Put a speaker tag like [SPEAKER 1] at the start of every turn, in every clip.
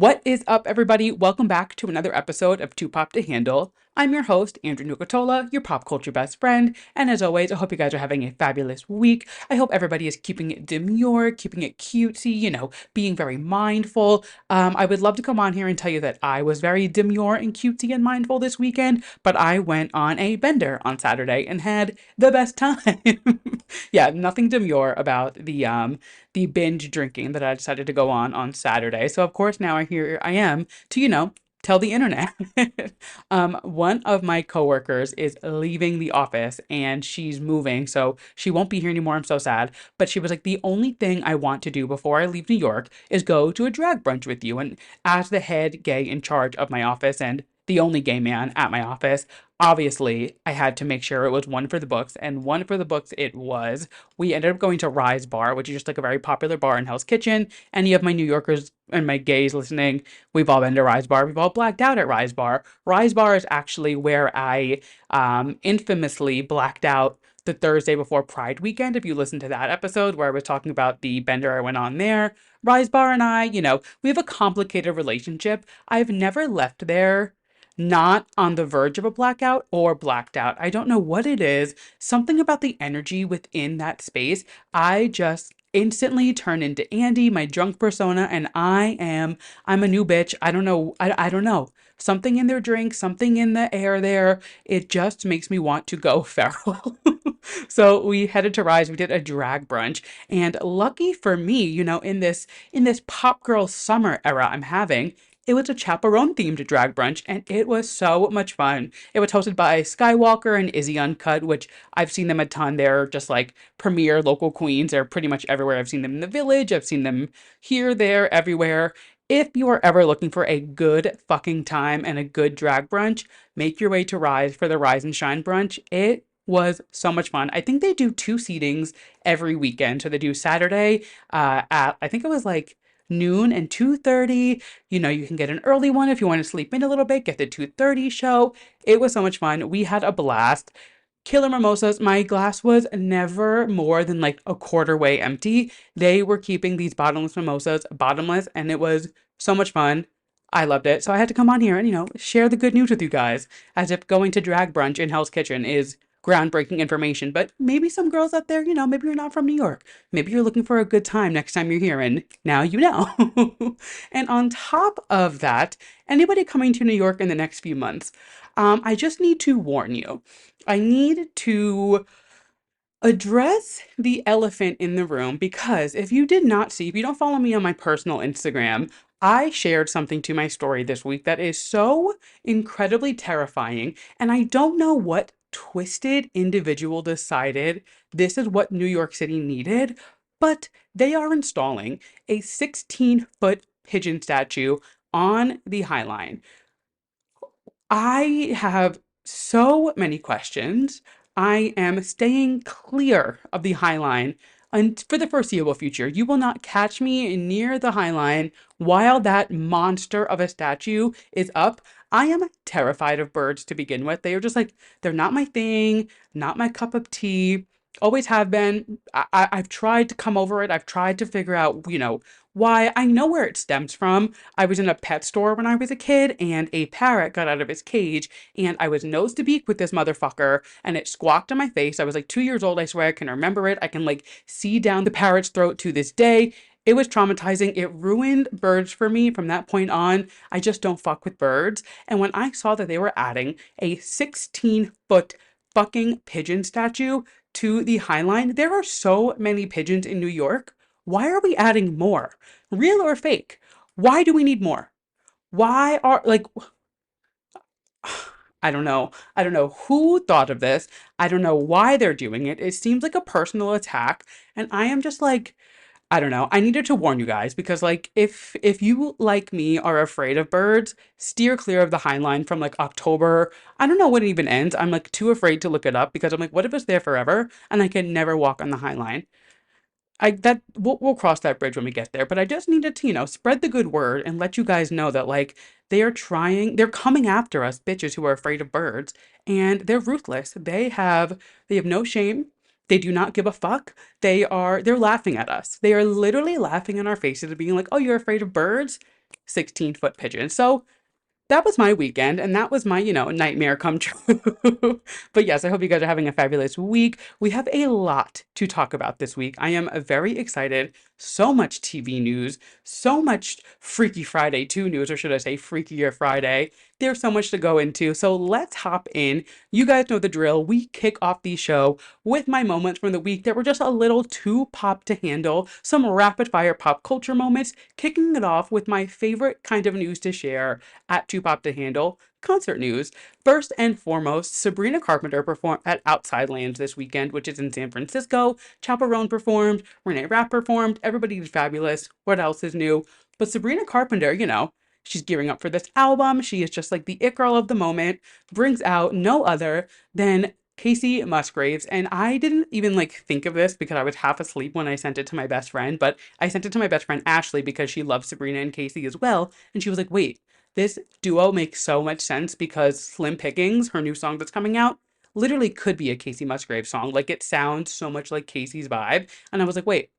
[SPEAKER 1] What is up, everybody? Welcome back to another episode of Too Pop to Handle. I'm your host, Andrew Nucatola, your pop culture best friend. And as always, I hope you guys are having a fabulous week. I hope everybody is keeping it demure, keeping it cutesy, being very mindful. I would love to come on here and tell you that I was very demure and cutesy and mindful this weekend, but I went on a bender on Saturday and had the best time. Yeah, nothing demure about the binge drinking that I decided to go on Saturday. So of course now here I am to, tell the internet. One of my coworkers is leaving the office and she's moving, so she won't be here anymore. I'm so sad. But she was like, the only thing I want to do before I leave New York is go to a drag brunch with you. And as the head gay in charge of my office and the only gay man at my office, obviously I had to make sure it was one for the books, and one for the books it was. We ended up going to Rise Bar, which is just like a very popular bar in Hell's Kitchen. Any of my New Yorkers and my gays listening, we've all been to Rise Bar. We've all blacked out at Rise Bar. Rise Bar is actually where I infamously blacked out the Thursday before Pride weekend. If you listen to that episode where I was talking about the bender I went on there, Rise Bar and I, we have a complicated relationship. I've never left there not on the verge of a blackout or blacked out. I don't know what it is. Something about the energy within that space. I just instantly turn into Andy, my drunk persona, and I'm a new bitch. I don't know. I don't know. Something in their drink, something in the air there. It just makes me want to go feral. So we headed to Rise. We did a drag brunch, and lucky for me, in this pop girl summer era I'm having, it was a chaperone themed drag brunch, and it was so much fun. It was hosted by Skywalker and Izzy Uncut, which I've seen them a ton. They're just like premier local queens. They're pretty much everywhere. I've seen them in the Village. I've seen them here, there, everywhere. If you are ever looking for a good fucking time and a good drag brunch, make your way to Rise for the Rise and Shine brunch. It was so much fun. I think they do two seatings every weekend. So they do Saturday at, I think it was like noon and 2:30. You can get an early one if you want to sleep in a little bit, get the 2:30 show. It was so much fun. We had a blast. Killer mimosas. My glass was never more than like a quarter way empty. They were keeping these bottomless mimosas bottomless, and it was so much fun. I loved it. So I had to come on here and, share the good news with you guys, as if going to drag brunch in Hell's Kitchen is groundbreaking information. But maybe some girls out there, maybe you're not from New York. Maybe you're looking for a good time next time you're here, and now you know. And on top of that, anybody coming to New York in the next few months, I just need to warn you. I need to address the elephant in the room, because if you did not see, if you don't follow me on my personal Instagram, I shared something to my story this week that is so incredibly terrifying, and I don't know what twisted individual decided this is what New York City needed, but they are installing a 16-foot pigeon statue on the High Line. I have so many questions. I am staying clear of the High Line and for the foreseeable future. You will not catch me near the High Line while that monster of a statue is up. I am terrified of birds to begin with. They are just like, they're not my thing, not my cup of tea. Always have been. I've tried to come over it. I've tried to figure out, why. I know where it stems from. I was in a pet store when I was a kid, and a parrot got out of its cage, and I was nose to beak with this motherfucker, and it squawked in my face. I was like 2 years old. I swear I can remember it. I can like see down the parrot's throat to this day. It was traumatizing. It ruined birds for me from that point on. I just don't fuck with birds. And when I saw that they were adding a 16-foot fucking pigeon statue to the High Line, there are so many pigeons in New York. Why are we adding more? Real or fake? Why do we need more? Why are, like, I don't know. I don't know who thought of this. I don't know why they're doing it. It seems like a personal attack. And I am just like, I don't know. I needed to warn you guys, because like if you like me are afraid of birds, steer clear of the High Line from like October. I don't know when it even ends. I'm like too afraid to look it up, because I'm like, what if it's there forever and I can never walk on the High Line? We'll cross that bridge when we get there, but I just needed to, spread the good word and let you guys know that like they're coming after us bitches who are afraid of birds, and they're ruthless. They have no shame. They do not give a fuck. They're laughing at us. They are literally laughing in our faces and being like, "Oh, you're afraid of birds? 16-foot pigeon. So that was my weekend and that was my, nightmare come true. But yes, I hope you guys are having a fabulous week. We have a lot to talk about this week. I am very excited. So much TV news, so much Freaky Friday 2 news, or should I say Freakier Friday. There's so much to go into. So let's hop in. You guys know the drill. We kick off the show with my moments from the week that were just a little too pop to handle. Some rapid fire pop culture moments, kicking it off with my favorite kind of news to share at Too Pop to Handle, concert news. First and foremost, Sabrina Carpenter performed at Outside Lands this weekend, which is in San Francisco. Chaperone performed, Renee Rapp performed, everybody did fabulous. What else is new? But Sabrina Carpenter, she's gearing up for this album. She is just like the it girl of the moment, brings out no other than Kacey Musgraves. And I didn't even like think of this because I was half asleep when I sent it to my best friend, but I sent it to my best friend Ashley because she loves Sabrina and Kacey as well. And she was like, wait, this duo makes so much sense because Slim Pickings, her new song that's coming out, literally could be a Kacey Musgrave song. Like it sounds so much like Kacey's vibe. And I was like, wait,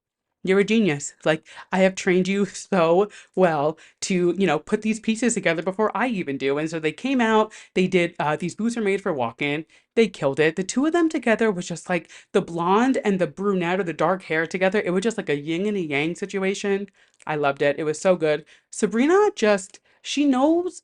[SPEAKER 1] you're a genius. Like I have trained you so well to, put these pieces together before I even do. And so they came out, they did these boots are made for walk-in. They killed it. The two of them together was just like the blonde and the brunette or the dark hair together. It was just like a yin and a yang situation. I loved it. It was so good. Sabrina just she knows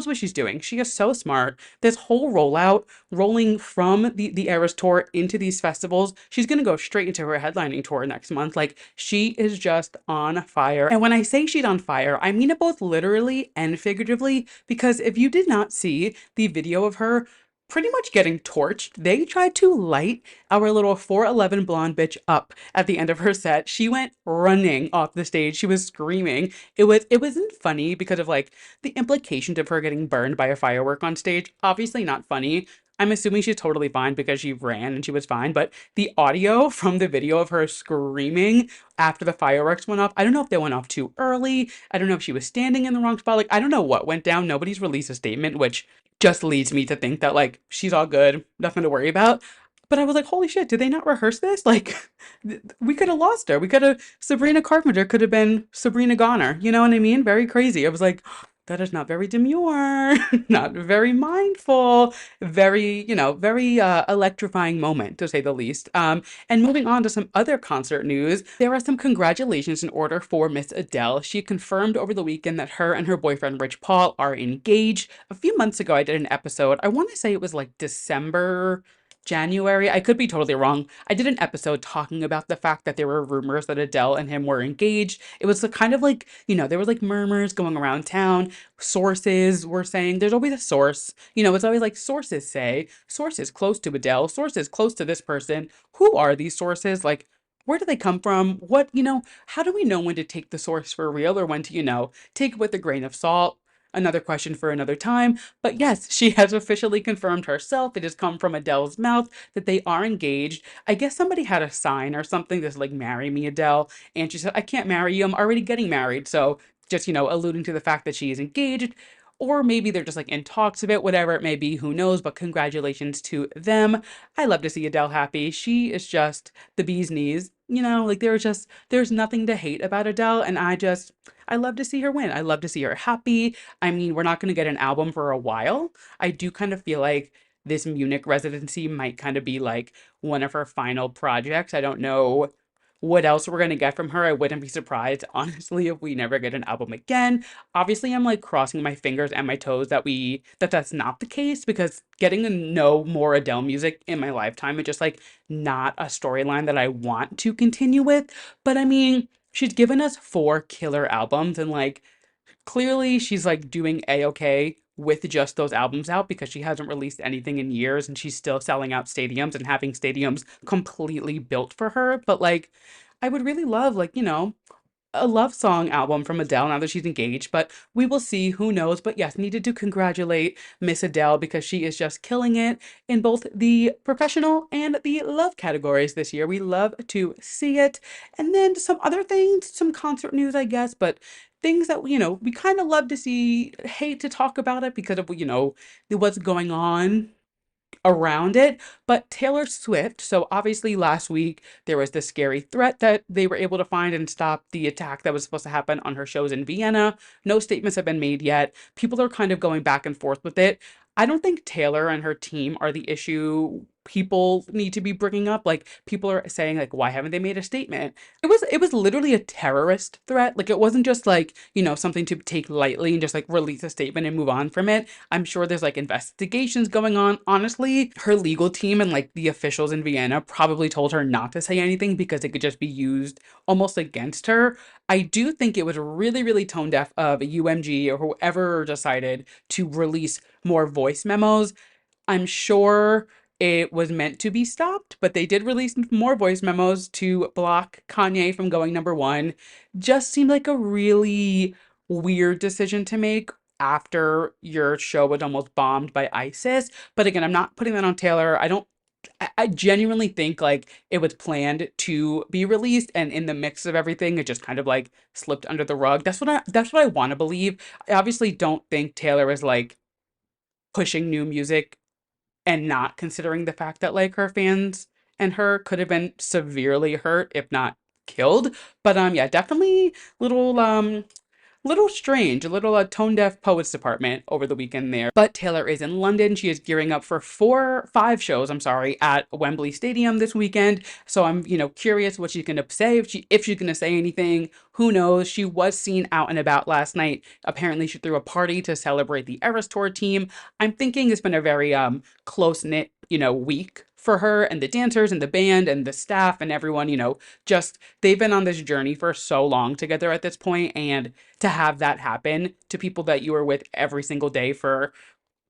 [SPEAKER 1] what she's doing. She is so smart. This whole rollout, rolling from the Eras tour into these festivals, she's gonna go straight into her headlining tour next month. Like she is just on fire. And when I say she's on fire, I mean it both literally and figuratively, because if you did not see the video of her pretty much getting torched, they tried to light our little 4'11" blonde bitch up at the end of her set. She went running off the stage. She was screaming. It wasn't funny because of like the implications of her getting burned by a firework on stage. Obviously not funny. I'm assuming she's totally fine because she ran and she was fine, but the audio from the video of her screaming after the fireworks went off, I don't know if they went off too early. I don't know if she was standing in the wrong spot. Like, I don't know what went down. Nobody's released a statement, which just leads me to think that like she's all good, nothing to worry about. But I was like, holy shit, did they not rehearse this? Like, we could have lost her. We could have, Sabrina Carpenter could have been Sabrina Goner. You know what I mean? Very crazy. I was like, that is not very demure, not very mindful, very, very electrifying moment, to say the least. And moving on to some other concert news, there are some congratulations in order for Miss Adele. She confirmed over the weekend that her and her boyfriend Rich Paul are engaged. A few months ago, I did an episode. I want to say it was like December, January. I could be totally wrong. I did an episode talking about the fact that there were rumors that Adele and him were engaged. It was the kind of like, there were like murmurs going around town. Sources were saying there's always a source. It's always like sources say, sources close to Adele, sources close to this person. Who are these sources? Like, where do they come from? How do we know when to take the source for real or when to, take it with a grain of salt? Another question for another time. But yes, she has officially confirmed herself. It has come from Adele's mouth that they are engaged. I guess somebody had a sign or something that's like, marry me, Adele. And she said, I can't marry you. I'm already getting married. So just, alluding to the fact that she is engaged. Or maybe they're just like in talks of it, whatever it may be, who knows, but congratulations to them. I love to see Adele happy. She is just the bee's knees. Like there's nothing to hate about Adele. And I love to see her win. I love to see her happy. I mean, we're not going to get an album for a while. I do kind of feel like this Munich residency might kind of be like one of her final projects. I don't know what else we're going to get from her. I wouldn't be surprised, honestly, if we never get an album again. Obviously, I'm like crossing my fingers and my toes that's not the case, because getting to know more Adele music in my lifetime is just like not a storyline that I want to continue with. But I mean, she's given us 4 killer albums, and like clearly she's like doing a-okay with just those albums out because she hasn't released anything in years and she's still selling out stadiums and having stadiums completely built for her. But like, I would really love like, a love song album from Adele now that she's engaged, but we will see, who knows. But yes, needed to congratulate Miss Adele because she is just killing it in both the professional and the love categories this year. We love to see it. And then some other things, some concert news, I guess, but things that, we kind of love to see, hate to talk about it because of, what's going on around it. But Taylor Swift, so obviously last week there was this scary threat that they were able to find and stop the attack that was supposed to happen on her shows in Vienna. No statements have been made yet. People are kind of going back and forth with it. I don't think Taylor and her team are the issue people need to be bringing up. Like, people are saying, like, why haven't they made a statement? It was literally a terrorist threat. Like, it wasn't just like, something to take lightly and just like release a statement and move on from it. I'm sure there's like investigations going on. Honestly, her legal team and like the officials in Vienna probably told her not to say anything because it could just be used almost against her. I do think it was really, really tone deaf of UMG or whoever decided to release more voice memos. I'm sure it was meant to be stopped, but they did release more voice memos to block Kanye from going number one. Just seemed like a really weird decision to make after your show was almost bombed by ISIS. But again, I'm not putting that on Taylor. I genuinely think like it was planned to be released, and in the mix of everything, it just kind of like slipped under the rug. That's what I want to believe. I obviously don't think Taylor is like pushing new music and not considering the fact that like her fans and her could have been severely hurt, if not killed. But yeah, definitely little strange, a little tone deaf poets department over the weekend there. But Taylor is in London. She is gearing up for five shows, I'm sorry, at Wembley Stadium this weekend. So I'm, curious what she's gonna say, if she's gonna say anything. Who knows? She was seen out and about last night. Apparently she threw a party to celebrate the Eras Tour team. I'm thinking it's been a very close-knit, week for her and the dancers and the band and the staff and everyone, just they've been on this journey for so long together at this point, and to have that happen to people that you were with every single day for,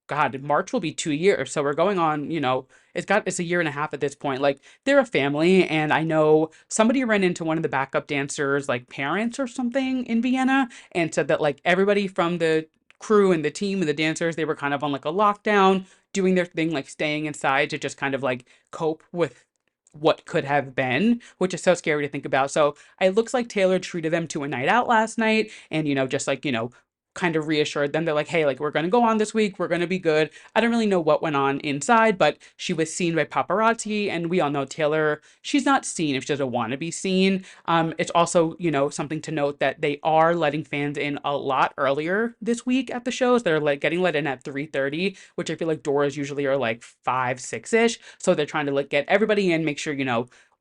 [SPEAKER 1] God, March will be 2 years. So we're going on, it's a year and a half at this point. Like, they're a family. And I know somebody ran into one of the backup dancers, like parents or something in Vienna, and said that like everybody from the crew and the team and the dancers, they were kind of on like a lockdown, doing their thing, like staying inside to just kind of like cope with what could have been, which is so scary to think about. So it looks like Taylor treated them to a night out last night and, just like, kind of reassured them. They're like, hey, like, we're going to go on this week. We're going to be good. I don't really know what went on inside, but she was seen by paparazzi. And we all know Taylor, she's not seen if she doesn't want to be seen. It's also, something to note that they are letting fans in a lot earlier this week at the shows. They're like getting let in at 3:30, which I feel like doors usually are like 5, 6-ish. So they're trying to like get everybody in, make sure,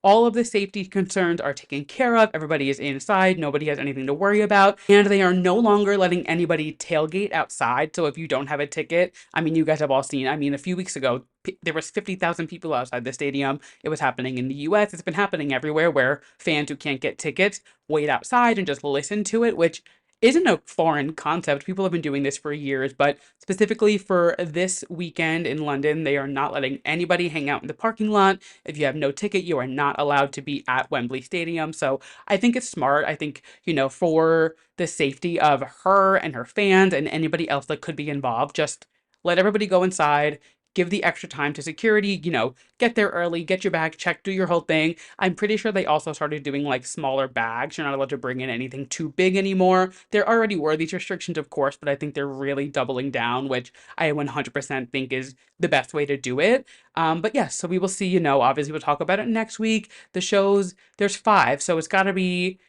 [SPEAKER 1] all of the safety concerns are taken care of. Everybody is inside. Nobody has anything to worry about. And they are no longer letting anybody tailgate outside. So if you don't have a ticket, I mean, you guys have all seen, I mean, a few weeks ago, there was 50,000 people outside the stadium. It was happening in the US. It's been happening everywhere where fans who can't get tickets wait outside and just listen to it, which isn't a foreign concept. People have been doing this for years, but specifically for this weekend in London, they are not letting anybody hang out in the parking lot. If you have no ticket, you are not allowed to be at Wembley Stadium. So I think it's smart. I think, for the safety of her and her fans and anybody else that could be involved, just let everybody go inside. Give the extra time to security, get there early, get your bag checked, do your whole thing. I'm pretty sure they also started doing like smaller bags. You're not allowed to bring in anything too big anymore. There already were these restrictions, of course, but I think they're really doubling down, which I 100% think is the best way to do it. But yes, so we will see, obviously we'll talk about it next week. The shows, there's 5, so it's got to be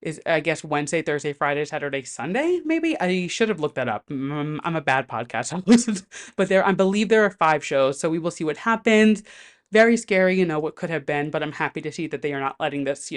[SPEAKER 1] is I guess Wednesday, Thursday, Friday, Saturday, Sunday, maybe? I should have looked that up. I'm a bad podcast host. But I believe there are 5 shows, so we will see what happens. Very scary, what could have been, but I'm happy to see that they are not letting this,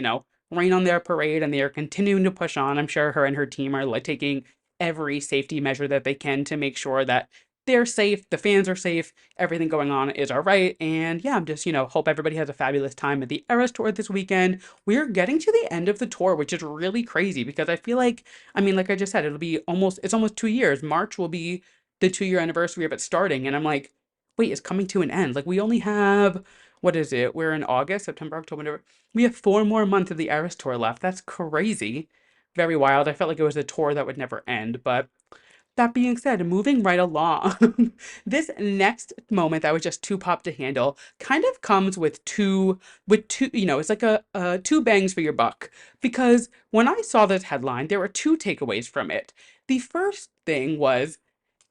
[SPEAKER 1] rain on their parade and they are continuing to push on. I'm sure her and her team are like taking every safety measure that they can to make sure that they're safe, the fans are safe, everything going on is all right. And yeah, I'm just, hope everybody has a fabulous time at the Eras Tour this weekend. We're getting to the end of the tour, which is really crazy because I feel like, I mean, like I just said, it's almost 2 years. March will be the 2-year anniversary of it starting. And I'm like, wait, it's coming to an end. Like, we only have, what is it? We're in August, September, October, November. We have 4 more months of the Eras Tour left. That's crazy. Very wild. I felt like it was a tour that would never end, but that being said, moving right along, this next moment that was just too pop to handle kind of comes with two, it's like a 2 bangs for your buck. Because when I saw this headline, there were 2 takeaways from it. The first thing was,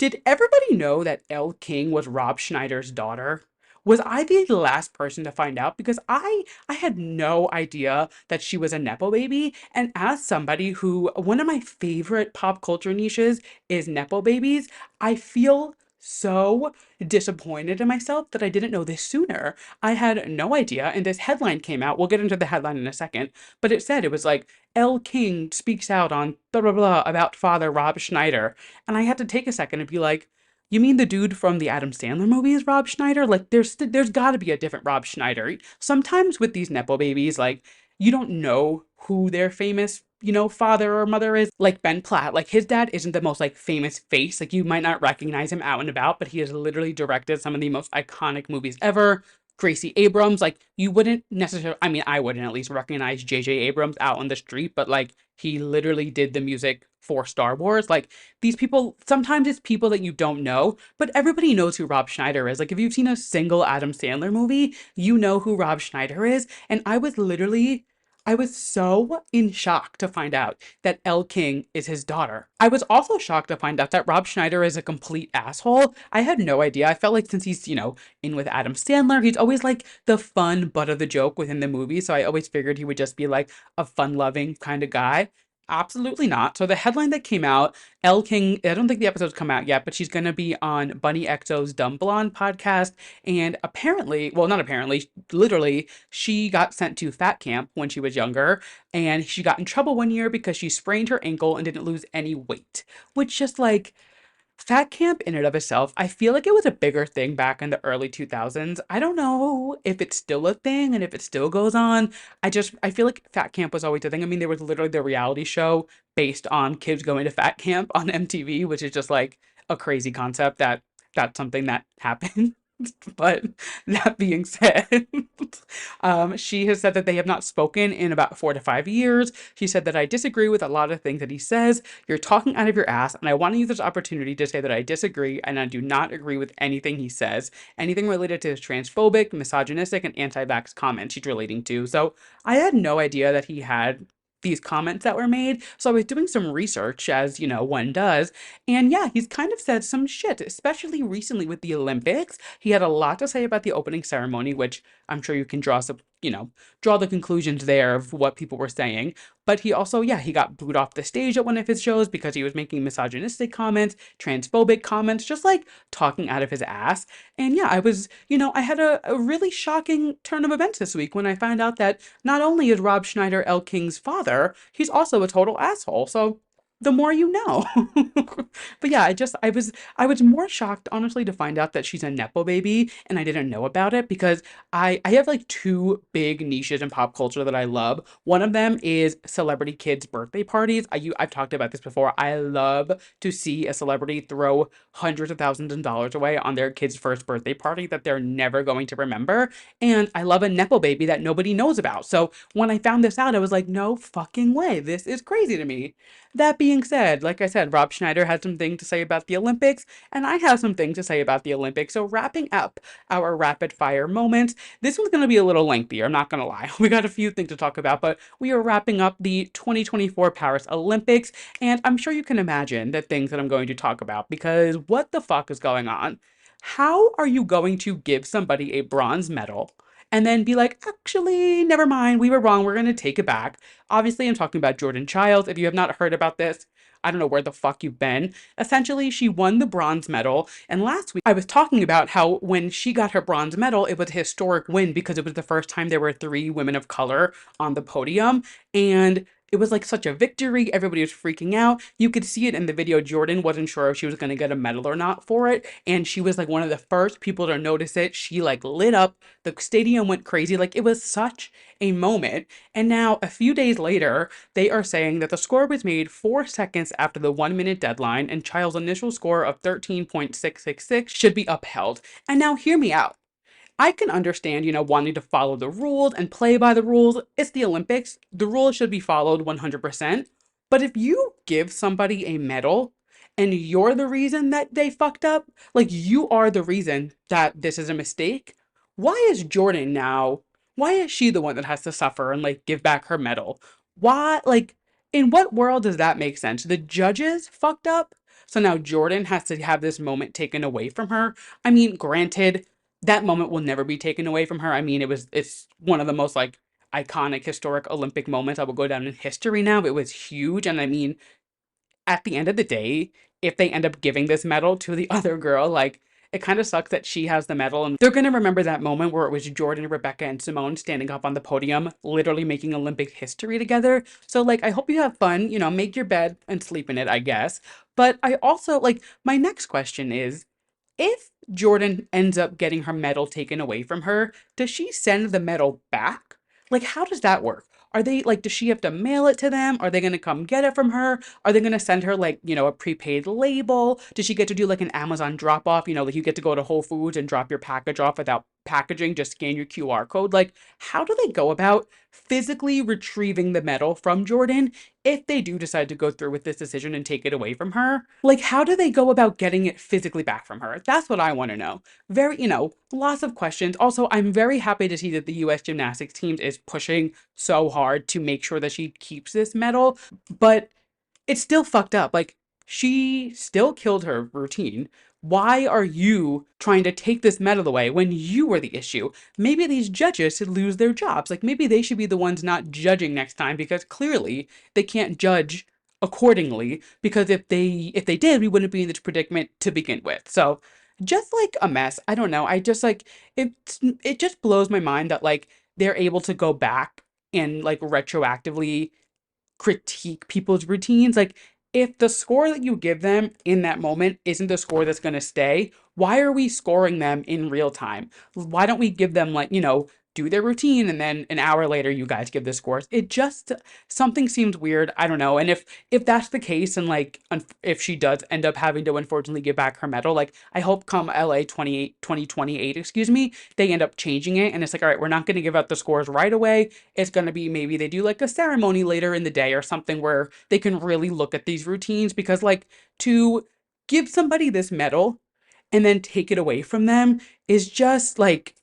[SPEAKER 1] Did everybody know that Elle King was Rob Schneider's daughter? Was I the last person to find out? Because I had no idea that she was a Nepo baby. And as somebody who, one of my favorite pop culture niches is Nepo babies, I feel so disappointed in myself that I didn't know this sooner. I had no idea. And this headline came out. We'll get into the headline in a second. But it said, it was like, Elle King speaks out on blah, blah, blah about father Rob Schneider. And I had to take a second and be like, you mean the dude from the Adam Sandler movies, Rob Schneider? Like, there's got to be a different Rob Schneider. Sometimes with these Nepo babies, like, you don't know who their famous, father or mother is. Like Ben Platt, like his dad isn't the most like famous face. Like you might not recognize him out and about, but he has literally directed some of the most iconic movies ever. Gracie Abrams, like you wouldn't necessarily, I mean, I wouldn't at least recognize J.J. Abrams out on the street, but like he literally did the music for Star Wars. Like these people, sometimes it's people that you don't know, but everybody knows who Rob Schneider is. Like if you've seen a single Adam Sandler movie, you know who Rob Schneider is. And I was so in shock to find out that Elle King is his daughter. I was also shocked to find out that Rob Schneider is a complete asshole. I had no idea. I felt like since he's, in with Adam Sandler, he's always like the fun butt of the joke within the movie. So I always figured he would just be like a fun loving kind of guy. Absolutely not. So the headline that came out, Elle King, I don't think the episode's come out yet, but she's going to be on Bunny XO's Dumb Blonde podcast. And apparently, well, not apparently, literally, she got sent to fat camp when she was younger. And she got in trouble one year because she sprained her ankle and didn't lose any weight, which just like, fat camp in and of itself, I feel like it was a bigger thing back in the early 2000s. I don't know if it's still a thing and if it still goes on. I feel like fat camp was always a thing. I mean, there was literally the reality show based on kids going to fat camp on MTV, which is just like a crazy concept that that's something that happened. But that being said, she has said that they have not spoken in about 4 to 5 years. She said that I disagree with a lot of things that he says. You're talking out of your ass, and I want to use this opportunity to say that I disagree and I do not agree with anything he says. Anything related to his transphobic, misogynistic, and anti-vax comments she's relating to. So I had no idea that he had these comments that were made. So I was doing some research, as one does. And yeah, he's kind of said some shit, especially recently with the Olympics. He had a lot to say about the opening ceremony, which I'm sure you can draw some, draw the conclusions there of what people were saying. But he also, yeah, he got booed off the stage at one of his shows because he was making misogynistic comments, transphobic comments, just like talking out of his ass. And yeah, I had a really shocking turn of events this week when I found out that not only is Rob Schneider Elle King's father, he's also a total asshole. So the more you know. But yeah, I was more shocked honestly to find out that she's a Nepo baby and I didn't know about it because I have like two big niches in pop culture that I love. One of them is celebrity kids' birthday parties. I've talked about this before. I love to see a celebrity throw hundreds of thousands of dollars away on their kid's first birthday party that they're never going to remember. And I love a Nepo baby that nobody knows about. So when I found this out, I was like, no fucking way. This is crazy to me. That being said, like I said, Rob Schneider had some things to say about the Olympics, and I have some things to say about the Olympics. So wrapping up our rapid fire moments, this one's going to be a little lengthier, I'm not going to lie. We got a few things to talk about, but we are wrapping up the 2024 Paris Olympics, and I'm sure you can imagine the things that I'm going to talk about, because what the fuck is going on? How are you going to give somebody a bronze medal and then be like, actually, never mind, we were wrong, we're going to take it back? Obviously, I'm talking about Jordan Childs. If you have not heard about this, I don't know where the fuck you've been. Essentially, she won the bronze medal. And last week, I was talking about how when she got her bronze medal, it was a historic win because it was the first time there were three women of color on the podium. And it was like such a victory. Everybody was freaking out. You could see it in the video. Jordan wasn't sure if she was going to get a medal or not for it. And she was like one of the first people to notice it. She like lit up. The stadium went crazy. Like it was such a moment. And now a few days later, they are saying that the score was made 4 seconds after the 1 minute deadline and Child's initial score of 13.666 should be upheld. And now hear me out. I can understand, wanting to follow the rules and play by the rules. It's the Olympics. The rules should be followed 100%. But if you give somebody a medal and you're the reason that they fucked up, like you are the reason that this is a mistake, why is Jordan now? Why is she the one that has to suffer and like give back her medal? Why, like, in what world does that make sense? The judges fucked up. So now Jordan has to have this moment taken away from her. I mean, granted, that moment will never be taken away from her. I mean, it's one of the most like iconic historic Olympic moments that will go down in history now. It was huge. And I mean, at the end of the day, if they end up giving this medal to the other girl, like it kind of sucks that she has the medal and they're going to remember that moment where it was Jordan, Rebecca, and Simone standing up on the podium, literally making Olympic history together. So, like, I hope you have fun, you know, make your bed and sleep in it, I guess. But I also, like, my next question is if Jordan ends up getting her medal taken away from her, does she send the medal back? Like, how does that work? Are they like, does she have to mail it to them? Are they going to come get it from her? Are they going to send her like, you know, a prepaid label? Does she get to do like an Amazon drop off? You know, like you get to go to Whole Foods and drop your package off without packaging, just scan your QR code. Like, how do they go about physically retrieving the medal from Jordan if they do decide to go through with this decision and take it away from her? Like, how do they go about getting it physically back from her? That's what I want to know. Very, you know, lots of questions. Also, I'm very happy to see that the US gymnastics team is pushing so hard to make sure that she keeps this medal, but it's still fucked up. Like, she still killed her routine. Why are you trying to take this medal away when you were the issue? Maybe these judges should lose their jobs. Like, maybe they should be the ones not judging next time because clearly they can't judge accordingly because if they did, we wouldn't be in this predicament to begin with. So, just like a mess. I don't know. I just like it just blows my mind that like they're able to go back and like retroactively critique people's routines. Like, if the score that you give them in that moment isn't the score that's going to stay, why are we scoring them in real time? Why don't we give them, like, you know, do their routine and then an hour later you guys give the scores? It just something seems weird. I don't know. And if that's the case and like if she does end up having to unfortunately give back her medal, like I hope come LA 2028, excuse me, they end up changing it and it's like, all right, we're not going to give out the scores right away. It's going to be maybe they do like a ceremony later in the day or something where they can really look at these routines because like to give somebody this medal and then take it away from them is just like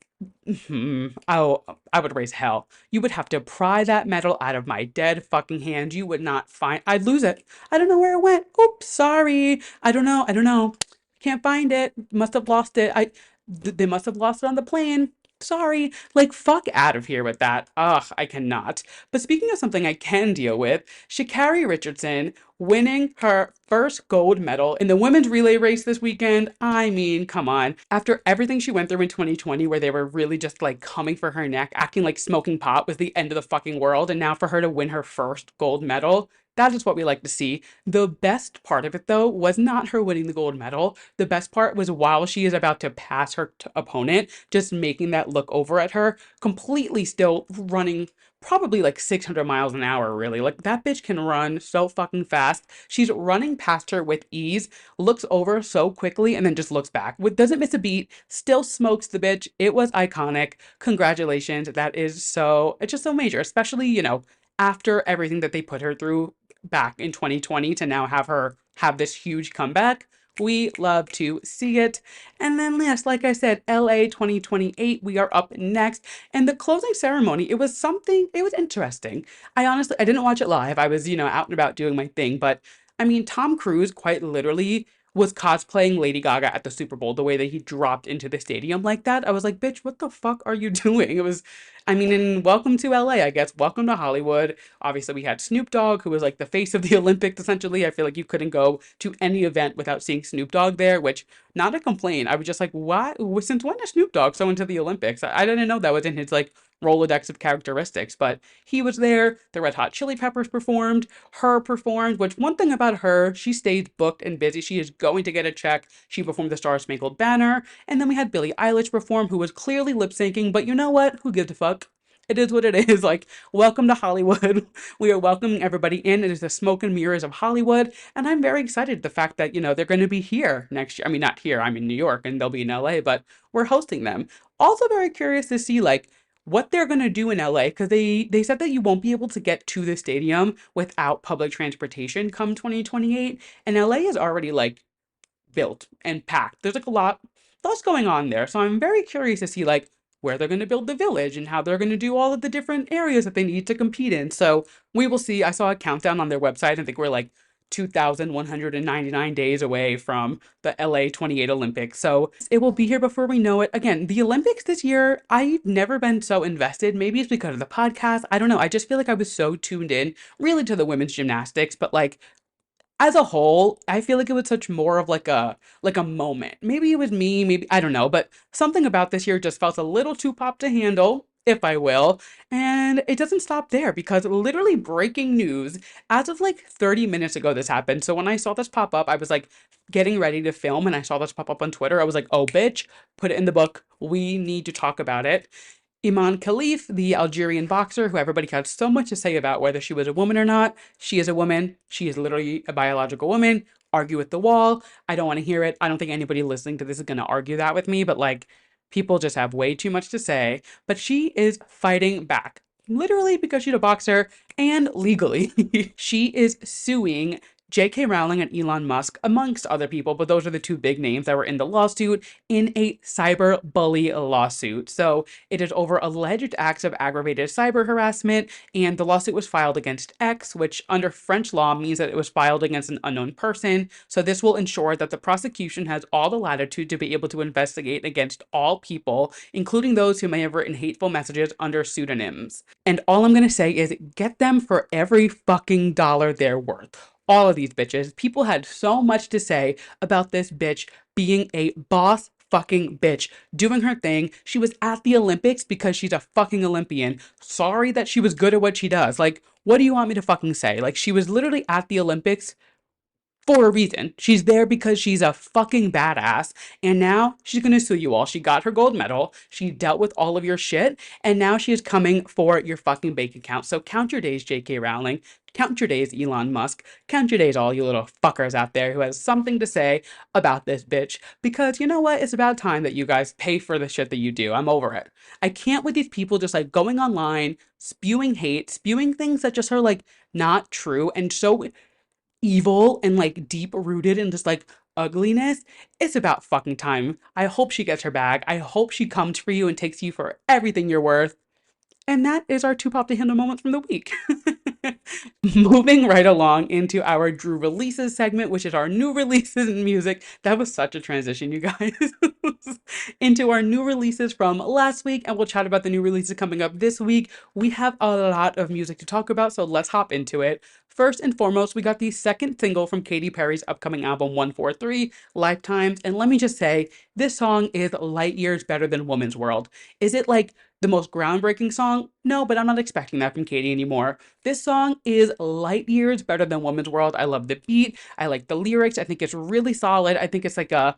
[SPEAKER 1] I would raise hell. You would have to pry that medal out of my dead fucking hand. You would not find, I'd lose it. I don't know where it went. Oops, sorry. I don't know. I don't know. Can't find it. Must have lost it. They must have lost it on the plane. Sorry. Like, fuck out of here with that. Ugh, I cannot. But speaking of something I can deal with, Sha'Carri Richardson winning her first gold medal in the women's relay race this weekend. I mean, come on. After everything she went through in 2020, where they were really just like coming for her neck, acting like smoking pot was the end of the fucking world, and now for her to win her first gold medal, that is what we like to see. The best part of it, though, was not her winning the gold medal. The best part was while she is about to pass her opponent, just making that look over at her, completely still running probably like 600 miles an hour, really. Like, that bitch can run so fucking fast. She's running past her with ease, looks over so quickly, and then just looks back. Doesn't miss a beat, still smokes the bitch. It was iconic. Congratulations. That is so, it's just so major, especially, you know, after everything that they put her through back in 2020 to now have her have this huge comeback. We love to see it. And then last, like I said, LA 2028, we are up next. And the closing ceremony, it was something, it was interesting. I didn't watch it live. I was, you know, out and about doing my thing. But I mean, Tom Cruise quite literally was cosplaying Lady Gaga at the Super Bowl, the way that he dropped into the stadium like that. I was like, bitch, what the fuck are you doing? It was, I mean, and welcome to LA, I guess. Welcome to Hollywood. Obviously, we had Snoop Dogg, who was like the face of the Olympics, essentially. I feel like you couldn't go to any event without seeing Snoop Dogg there, which, not a complaint. I was just like, what? Since when is Snoop Dogg so into the Olympics? I didn't know that was in his, like, Rolodex of characteristics, but he was there. The Red Hot Chili Peppers performed. Her performed, which one thing about her, she stays booked and busy. She is going to get a check. She performed the Star Spangled Banner. And then we had Billie Eilish perform, who was clearly lip syncing, but you know what? Who gives a fuck? It is what it is. Like, welcome to Hollywood. We are welcoming everybody in. It is the smoke and mirrors of Hollywood. And I'm very excited the fact that, you know, they're going to be here next year. I mean, not here. I'm in New York and they'll be in LA, but we're hosting them. Also very curious to see, like, what they're going to do in LA, because they said that you won't be able to get to the stadium without public transportation come 2028. And LA is already, like, built and packed. There's like lots going on there. So I'm very curious to see like where they're going to build the village and how they're going to do all of the different areas that they need to compete in. So we will see. I saw a countdown on their website. I think we're like 2,199 days away from the LA 28 Olympics. So it will be here before we know it. Again, the Olympics this year, I've never been so invested. Maybe it's because of the podcast. I don't know. I just feel like I was so tuned in really to the women's gymnastics, but like as a whole, I feel like it was such more of like a moment. Maybe it was me, maybe I don't know, but something about this year just felt a little too pop to handle, if I will. And it doesn't stop there because literally breaking news, as of like 30 minutes ago this happened. So when I saw this pop up, I was like getting ready to film and I saw this pop up on Twitter. I was like, "Oh bitch, put it in the book. We need to talk about it." Imane Khelif, the Algerian boxer who everybody had so much to say about whether she was a woman or not. She is a woman. She is literally a biological woman. Argue with the wall. I don't want to hear it. I don't think anybody listening to this is going to argue that with me, but like people just have way too much to say. But she is fighting back. Literally because she's a boxer and legally. She is suing J.K. Rowling and Elon Musk, amongst other people, but those are the two big names that were in the lawsuit in a cyber bully lawsuit. So it is over alleged acts of aggravated cyber harassment, and the lawsuit was filed against X, which under French law means that it was filed against an unknown person. So this will ensure that the prosecution has all the latitude to be able to investigate against all people, including those who may have written hateful messages under pseudonyms. And all I'm going to say is get them for every fucking dollar they're worth. All of these bitches. People had so much to say about this bitch being a boss fucking bitch, doing her thing. She was at the Olympics because she's a fucking Olympian. Sorry that she was good at what she does. Like, what do you want me to fucking say? Like, she was literally at the Olympics for a reason. She's there because she's a fucking badass. And now she's going to sue you all. She got her gold medal. She dealt with all of your shit. And now she is coming for your fucking bank account. So count your days, J.K. Rowling. Count your days, Elon Musk. Count your days, all you little fuckers out there who has something to say about this bitch. Because you know what? It's about time that you guys pay for the shit that you do. I'm over it. I can't with these people just like going online, spewing hate, spewing things that just are like not true and so evil and like deep rooted in just like ugliness. It's about fucking time. I hope she gets her bag. I hope she comes for you and takes you for everything you're worth. And that is our two pop to handle moments from the week. Moving right along into our Drew releases segment, which is our new releases in music. That was such a transition, you guys. Into our new releases from last week, and we'll chat about the new releases coming up this week. We have a lot of music to talk about, so let's hop into it. First and foremost, we got the second single from Katy Perry's upcoming album 143, Lifetimes. And let me just say, this song is light years better than Woman's World. Is it like the most groundbreaking song? No, but I'm not expecting that from Katy anymore. This song is light years better than Woman's World. I love the beat. I like the lyrics. I think it's really solid. I think it's like a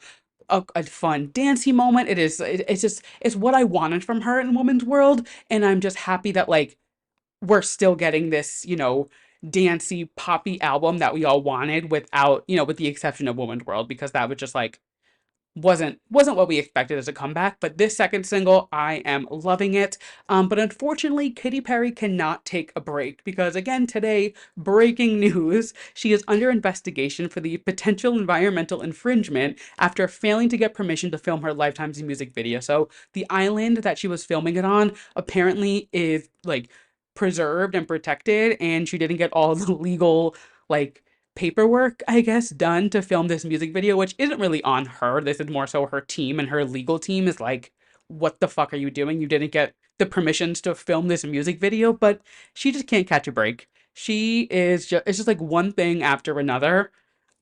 [SPEAKER 1] fun dancey moment. It's what I wanted from her in Woman's World. And I'm just happy that like we're still getting this, dancey poppy album that we all wanted without, with the exception of Woman's World, because that was just like wasn't what we expected as a comeback. But this second single, I am loving it. But unfortunately, Katy Perry cannot take a break because again today, breaking news, she is under investigation for the potential environmental infringement after failing to get permission to film her Lifetime's music video. So the island that she was filming it on apparently is like preserved and protected, and she didn't get all the legal like paperwork, I guess, done to film this music video, which isn't really on her. This is more so her team, and her legal team is like, what the fuck are you doing? You didn't get the permissions to film this music video, but she just can't catch a break. She is just, it's just like one thing after another.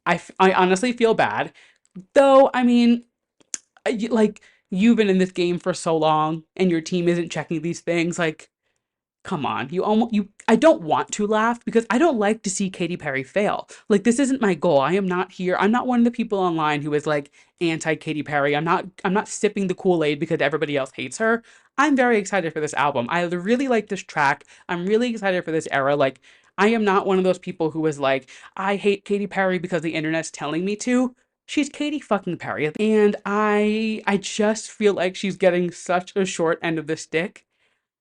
[SPEAKER 1] I honestly feel bad. Though, I mean, like, you've been in this game for so long and your team isn't checking these things. Like, come on, I don't want to laugh because I don't like to see Katy Perry fail. Like, this isn't my goal. I am not here. I'm not one of the people online who is like anti Katy Perry. I'm not sipping the Kool-Aid because everybody else hates her. I'm very excited for this album. I really like this track. I'm really excited for this era. Like, I am not one of those people who is like, I hate Katy Perry because the internet's telling me to. She's Katy fucking Perry. And I just feel like she's getting such a short end of the stick.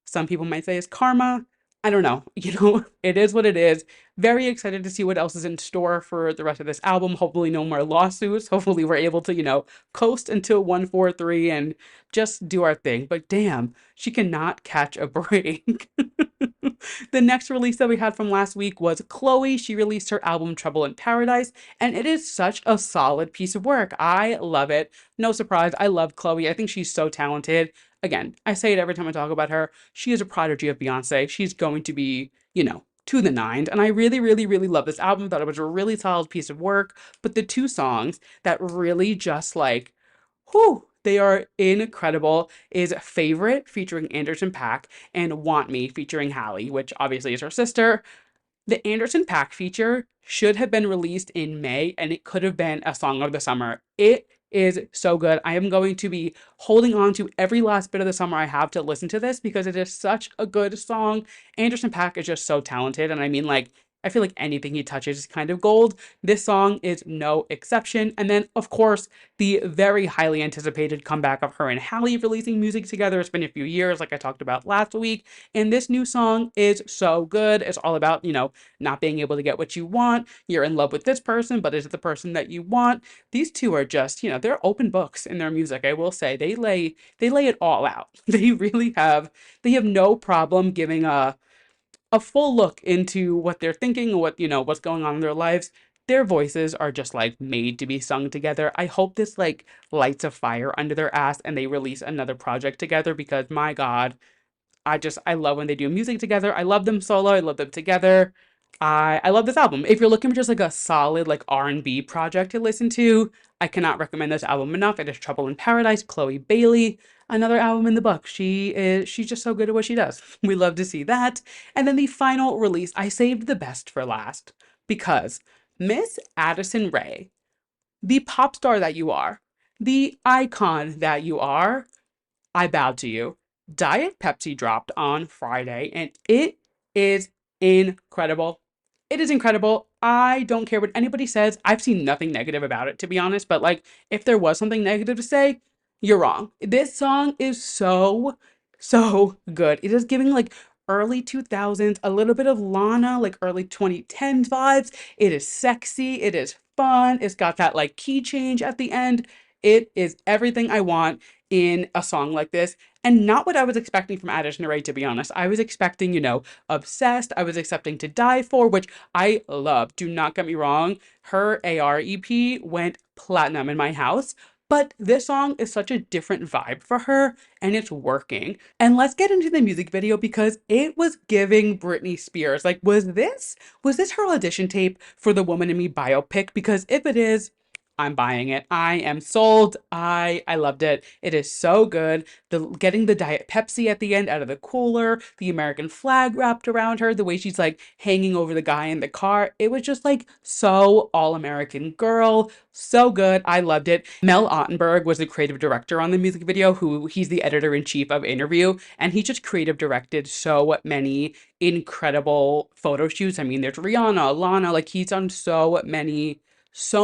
[SPEAKER 1] Some people might say it's karma. I don't know. It is what it is. Very excited to see what else is in store for the rest of this album. Hopefully no more lawsuits. Hopefully we're able to, coast until 143 and just do our thing. But damn, she cannot catch a break. The next release that we had from last week was Chlöe. She released her album Trouble in Paradise, and it is such a solid piece of work. I love it. No surprise, I love Chlöe. I think she's so talented. Again, I say it every time I talk about her. She is a prodigy of Beyonce. She's going to be, to the nines. And I really, really, really love this album. Thought it was a really solid piece of work. But the two songs that really just like, whew, they are incredible is Favorite featuring Anderson .Paak and Want Me featuring Halle, which obviously is her sister. The Anderson .Paak feature should have been released in May, and it could have been a song of the summer. It is so good. I am going to be holding on to every last bit of the summer I have to listen to this because it is such a good song. Anderson .Paak is just so talented, and I mean, like, I feel like anything he touches is kind of gold. This song is no exception. And then, of course, the very highly anticipated comeback of her and Halle releasing music together. It's been a few years, like I talked about last week. And this new song is so good. It's all about, not being able to get what you want. You're in love with this person, but is it the person that you want? These two are just, they're open books in their music. I will say they lay it all out. They have no problem giving a full look into what they're thinking and what's going on in their lives. Their voices are just like made to be sung together. I hope this like lights a fire under their ass and they release another project together because my God, I love when they do music together. I love them solo. I love them together. I love this album. If you're looking for just like a solid like R&B project to listen to, I cannot recommend this album enough. It is Trouble in Paradise, Chloe Bailey, another album in the book. She's just so good at what she does. We love to see that. And then the final release, I saved the best for last because Miss Addison Rae, the pop star that you are, the icon that you are, I bow to you. Diet Pepsi dropped on Friday and it is incredible. It is incredible. I don't care what anybody says. I've seen nothing negative about it, to be honest, but like if there was something negative to say, you're wrong. This song is so, so good. It is giving like early 2000s, a little bit of Lana, like early 2010s vibes. It is sexy. It is fun. It's got that like key change at the end. It is everything I want in a song like this, and not what I was expecting from Addison Rae, to be honest. I was expecting, Obsessed. I was expecting To Die For, which I love. Do not get me wrong. Her AR EP went platinum in my house. But this song is such a different vibe for her, and it's working. And let's get into the music video because it was giving Britney Spears. Like, was this her audition tape for the Woman in Me biopic? Because if it is, I'm buying it. I am sold. I loved it. It is so good. Getting the Diet Pepsi at the end out of the cooler, the American flag wrapped around her, the way she's like hanging over the guy in the car. It was just like so all-American girl. So good. I loved it. Mel Ottenberg was the creative director on the music video, he's the editor-in-chief of Interview, and he just creative directed so many incredible photo shoots. I mean, there's Rihanna, Lana, like he's done so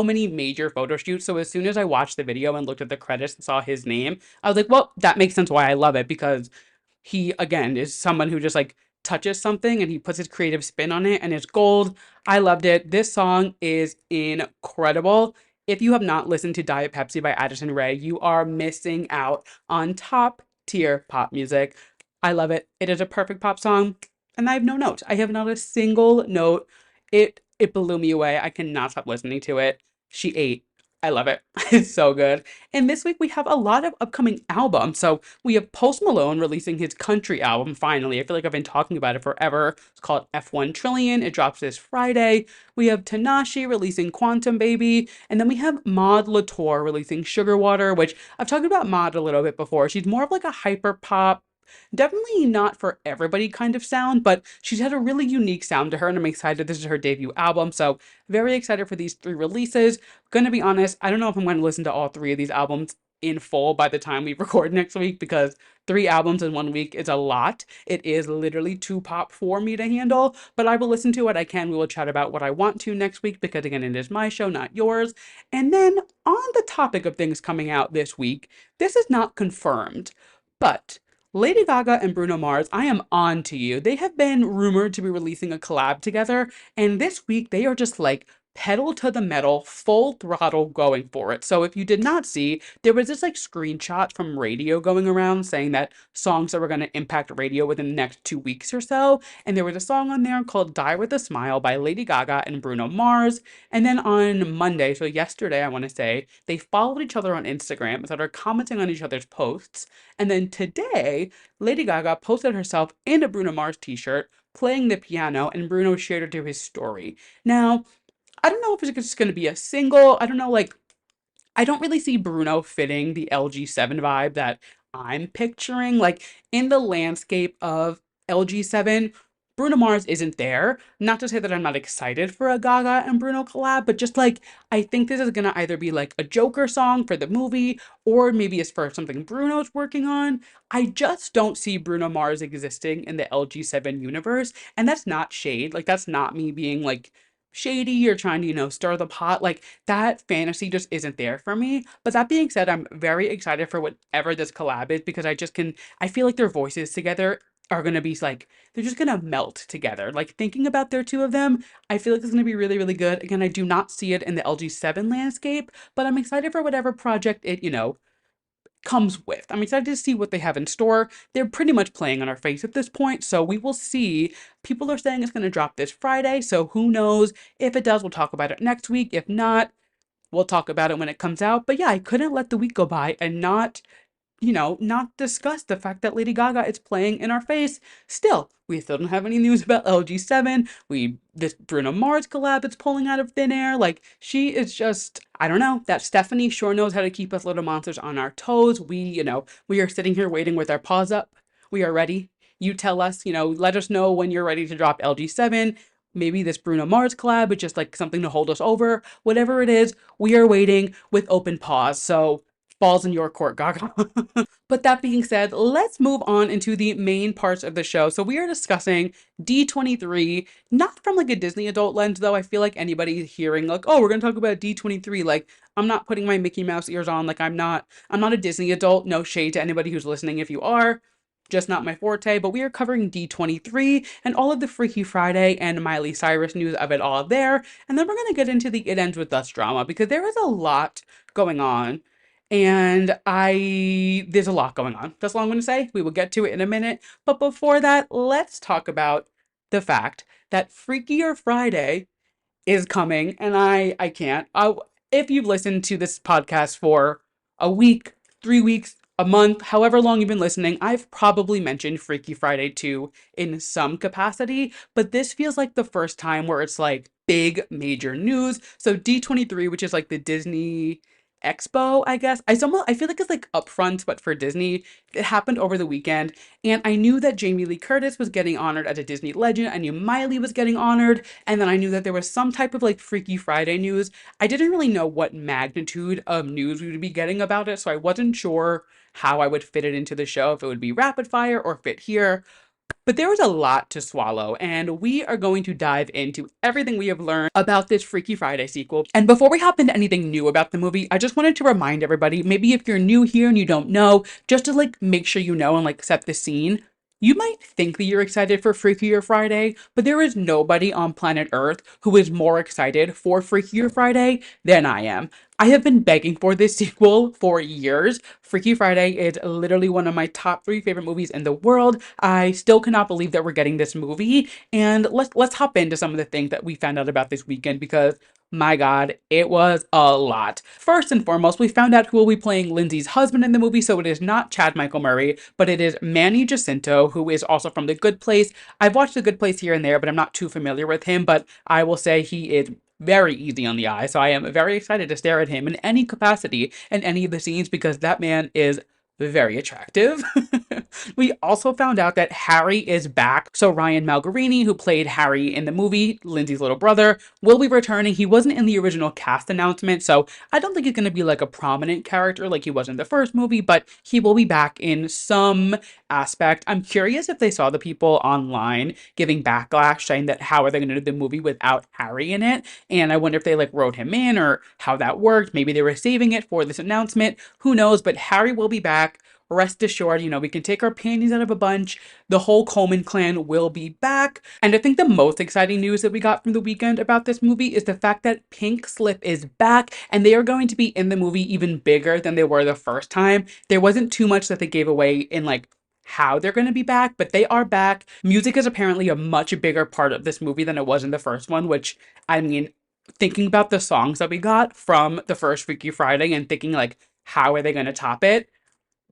[SPEAKER 1] many major photo shoots. So as soon as I watched the video and looked at the credits and saw his name, I was like, well, that makes sense why I love it because he, again, is someone who just like touches something and he puts his creative spin on it and it's gold. I loved it. This song is incredible. If you have not listened to Diet Pepsi by Addison Rae, you are missing out on top tier pop music. I love it. It is a perfect pop song and I have no notes. I have not a single note. It blew me away. I cannot stop listening to it. She ate. I love it. It's so good. And this week we have a lot of upcoming albums. So we have Post Malone releasing his country album finally. I feel like I've been talking about it forever. It's called F1 Trillion. It drops this Friday. We have Tanashi releasing Quantum Baby. And then we have Maud Latour releasing Sugar Water, which I've talked about Maud a little bit before. She's more of like a hyper pop, definitely not for everybody kind of sound, but she's had a really unique sound to her, and I'm excited. This is her debut album, so very excited for these three releases. Gonna be honest, I don't know if I'm going to listen to all three of these albums in full by the time we record next week because 3 albums in 1 week is a lot. It is literally too pop for me to handle, but I will listen to what I can. We will chat about what I want to next week because, again, it is my show, not yours. And then on the topic of things coming out this week, this is not confirmed, but Lady Gaga and Bruno Mars, I am on to you. They have been rumored to be releasing a collab together, and this week they are just like pedal to the metal, full throttle going for it. So if you did not see, there was this like screenshot from radio going around saying that songs that were going to impact radio within the next 2 weeks or so. And there was a song on there called Die With a Smile by Lady Gaga and Bruno Mars. And then on Monday, so yesterday, I want to say, they followed each other on Instagram and started commenting on each other's posts. And then today, Lady Gaga posted herself in a Bruno Mars t-shirt playing the piano, and Bruno shared it to his story. Now, I don't know if it's just going to be a single. I don't know, like, I don't really see Bruno fitting the LG7 vibe that I'm picturing. Like, in the landscape of LG7, Bruno Mars isn't there. Not to say that I'm not excited for a Gaga and Bruno collab, but just like, I think this is gonna either be like a Joker song for the movie, or maybe it's for something Bruno's working on. I just don't see Bruno Mars existing in the LG7 universe. And that's not shade. Like, that's not me being like, shady or trying to, stir the pot. Like, that fantasy just isn't there for me. But that being said, I'm very excited for whatever this collab is, because I feel like their voices together are gonna be like, they're just gonna melt together. Like, thinking about their two of them, I feel like it's gonna be really, really good. Again, I do not see it in the LG7 landscape, but I'm excited for whatever project it, comes with. I'm excited to see what they have in store. They're pretty much playing on our face at this point, so we will see. People are saying it's going to drop this Friday, so who knows? If it does, we'll talk about it next week. If not, we'll talk about it when it comes out. But yeah, I couldn't let the week go by and not discuss the fact that Lady Gaga is playing in our face. Still, we still don't have any news about LG7. This Bruno Mars collab that's pulling out of thin air. Like, she is just, I don't know, that Stephanie sure knows how to keep us little monsters on our toes. We are sitting here waiting with our paws up. We are ready. You tell us, let us know when you're ready to drop LG7. Maybe this Bruno Mars collab is just like something to hold us over. Whatever it is, we are waiting with open paws. So, falls in your court, Gaga. But that being said, let's move on into the main parts of the show. So we are discussing D23, not from like a Disney adult lens, though. I feel like anybody hearing like, oh, we're gonna talk about D23, like, I'm not putting my Mickey Mouse ears on. Like, I'm not a Disney adult. No shade to anybody who's listening if you are. Just not my forte, but we are covering D23 and all of the Freaky Friday and Miley Cyrus news of it all there. And then we're going to get into the It Ends With Us drama, because there is a lot going on. And there's a lot going on. That's all I'm going to say. We will get to it in a minute. But before that, let's talk about the fact that Freakier Friday is coming, and I can't. If you've listened to this podcast for a week, 3 weeks, a month, however long you've been listening, I've probably mentioned Freaky Friday 2 in some capacity, but this feels like the first time where it's like big major news. So D23, which is like the Disney Expo, I guess. I feel like it's like upfront, but for Disney. It happened over the weekend, and I knew that Jamie Lee Curtis was getting honored as a Disney legend. I knew Miley was getting honored, and then I knew that there was some type of like Freaky Friday news. I didn't really know what magnitude of news we would be getting about it, so I wasn't sure how I would fit it into the show, if it would be rapid fire or fit here. But there was a lot to swallow, and we are going to dive into everything we have learned about this Freaky Friday sequel. And before we hop into anything new about the movie, I just wanted to remind everybody, maybe if you're new here and you don't know, just to like make sure you know and like set the scene. You might think that you're excited for Freakier Friday, but there is nobody on planet Earth who is more excited for Freakier Friday than I am. I have been begging for this sequel for years. Freaky Friday is literally one of my top 3 favorite movies in the world. I still cannot believe that we're getting this movie. And let's hop into some of the things that we found out about this weekend, because my God, it was a lot. First and foremost, we found out who will be playing Lindsay's husband in the movie. So it is not Chad Michael Murray, but it is Manny Jacinto, who is also from The Good Place. I've watched The Good Place here and there, but I'm not too familiar with him. But I will say he is very easy on the eye. So I am very excited to stare at him in any capacity in any of the scenes, because that man is very attractive. We also found out that Harry is back. So Ryan Malgarini, who played Harry in the movie, Lindsay's little brother, will be returning. He wasn't in the original cast announcement, so I don't think he's going to be like a prominent character like he was in the first movie, but he will be back in some aspect. I'm curious if they saw the people online giving backlash saying that how are they going to do the movie without Harry in it, and I wonder if they like wrote him in or how that worked. Maybe they were saving it for this announcement. Who knows? But Harry will be back. back. Rest assured, we can take our panties out of a bunch. The whole Coleman clan will be back. And I think the most exciting news that we got from the weekend about this movie is the fact that Pink Slip is back and they are going to be in the movie even bigger than they were the first time. There wasn't too much that they gave away in like how they're going to be back, but they are back. Music is apparently a much bigger part of this movie than it was in the first one, which I mean, thinking about the songs that we got from the first Freaky Friday and thinking like, how are they going to top it?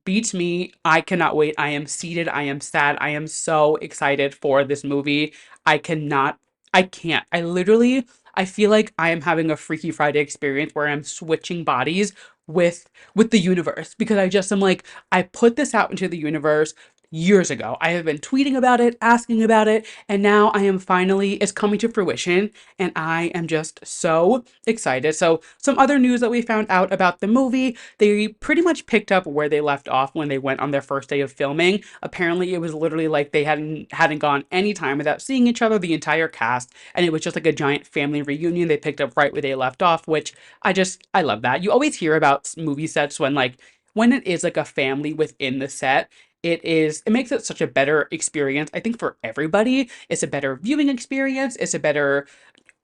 [SPEAKER 1] Beats me. I cannot wait. I am seated. I am sad. I am so excited for this movie. I cannot, I can't. I feel like I am having a Freaky Friday experience where I'm switching bodies with the universe because I just am like, I put this out into the universe years ago. I have been tweeting about it, asking about it, and now I am finally, it's coming to fruition, and I am just so excited. So, some other news that we found out about the movie, they pretty much picked up where they left off when they went on their first day of filming. Apparently, it was literally like they hadn't gone any time without seeing each other, the entire cast, and it was just like a giant family reunion. They picked up right where they left off, which I love that. You always hear about movie sets when it is like a family within the set, it makes it such a better experience. I think for everybody, it's a better viewing experience. It's a better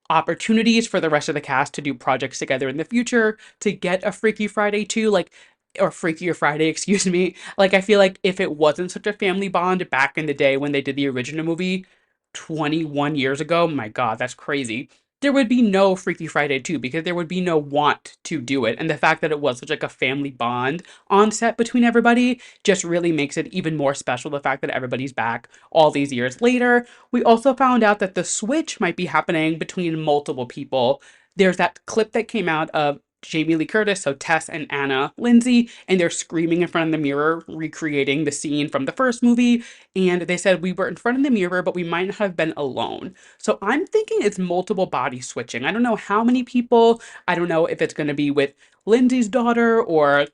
[SPEAKER 1] opportunities for the rest of the cast to do projects together in the future, to get a Freaky Friday too, or Freakier Friday, excuse me. Like, I feel like if it wasn't such a family bond back in the day when they did the original movie 21 years ago, my God, that's crazy. There would be no Freaky Friday 2 because there would be no want to do it. And the fact that it was such like a family bond on set between everybody just really makes it even more special. The fact that everybody's back all these years later. We also found out that the switch might be happening between multiple people. There's that clip that came out of Jamie Lee Curtis, so Tess and Anna Lindsay, and they're screaming in front of the mirror, recreating the scene from the first movie. And they said we were in front of the mirror, but we might not have been alone. So I'm thinking it's multiple body switching. I don't know how many people. I don't know if it's going to be with Lindsay's daughter or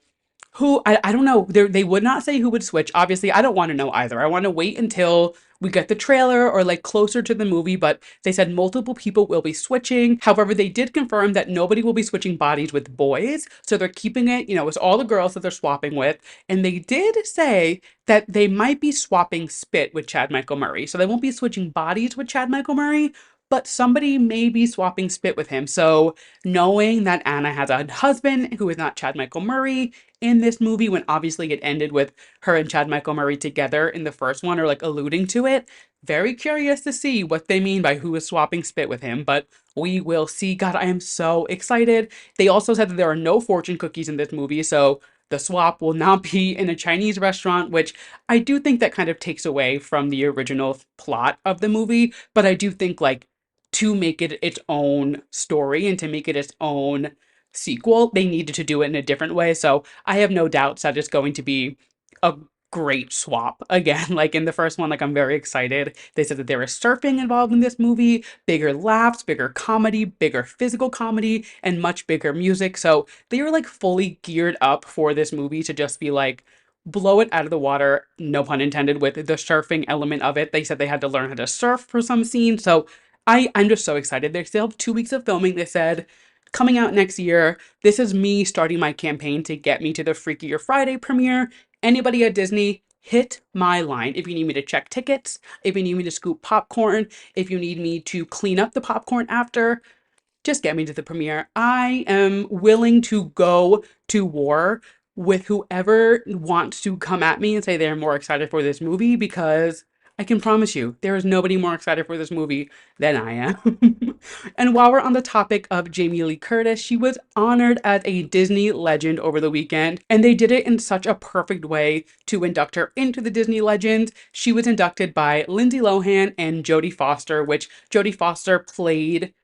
[SPEAKER 1] who. I don't know. They would not say who would switch. Obviously, I don't want to know either. I want to wait until we get the trailer or like closer to the movie, but they said multiple people will be switching. However, they did confirm that nobody will be switching bodies with boys. So they're keeping it, it's all the girls that they're swapping with. And they did say that they might be swapping spit with Chad Michael Murray. So they won't be switching bodies with Chad Michael Murray, but somebody may be swapping spit with him. So knowing that Anna has a husband who is not Chad Michael Murray in this movie, when obviously it ended with her and Chad Michael Murray together in the first one, or like alluding to it, very curious to see what they mean by who is swapping spit with him, but we will see. God, I am so excited. They also said that there are no fortune cookies in this movie, so the swap will not be in a Chinese restaurant, which I do think that kind of takes away from the original plot of the movie, but I do think like to make it its own story and to make it its own sequel, they needed to do it in a different way. So I have no doubts that it's going to be a great swap again. Like in the first one, like I'm very excited. They said that there is surfing involved in this movie, bigger laughs, bigger comedy, bigger physical comedy, and much bigger music. So they are like fully geared up for this movie to just be like, blow it out of the water, no pun intended, with the surfing element of it. They said they had to learn how to surf for some scenes. So I'm just so excited. They still have 2 weeks of filming, they said, coming out next year. This is me starting my campaign to get me to the Freakier Friday premiere. Anybody at Disney, hit my line. If you need me to check tickets, if you need me to scoop popcorn, if you need me to clean up the popcorn after, just get me to the premiere. I am willing to go to war with whoever wants to come at me and say they're more excited for this movie, because I can promise you there is nobody more excited for this movie than I am. And while we're on the topic of Jamie Lee Curtis, she was honored as a Disney legend over the weekend, and they did it in such a perfect way to induct her into the Disney Legends. She was inducted by Lindsay Lohan and Jodie Foster, which Jodie Foster played,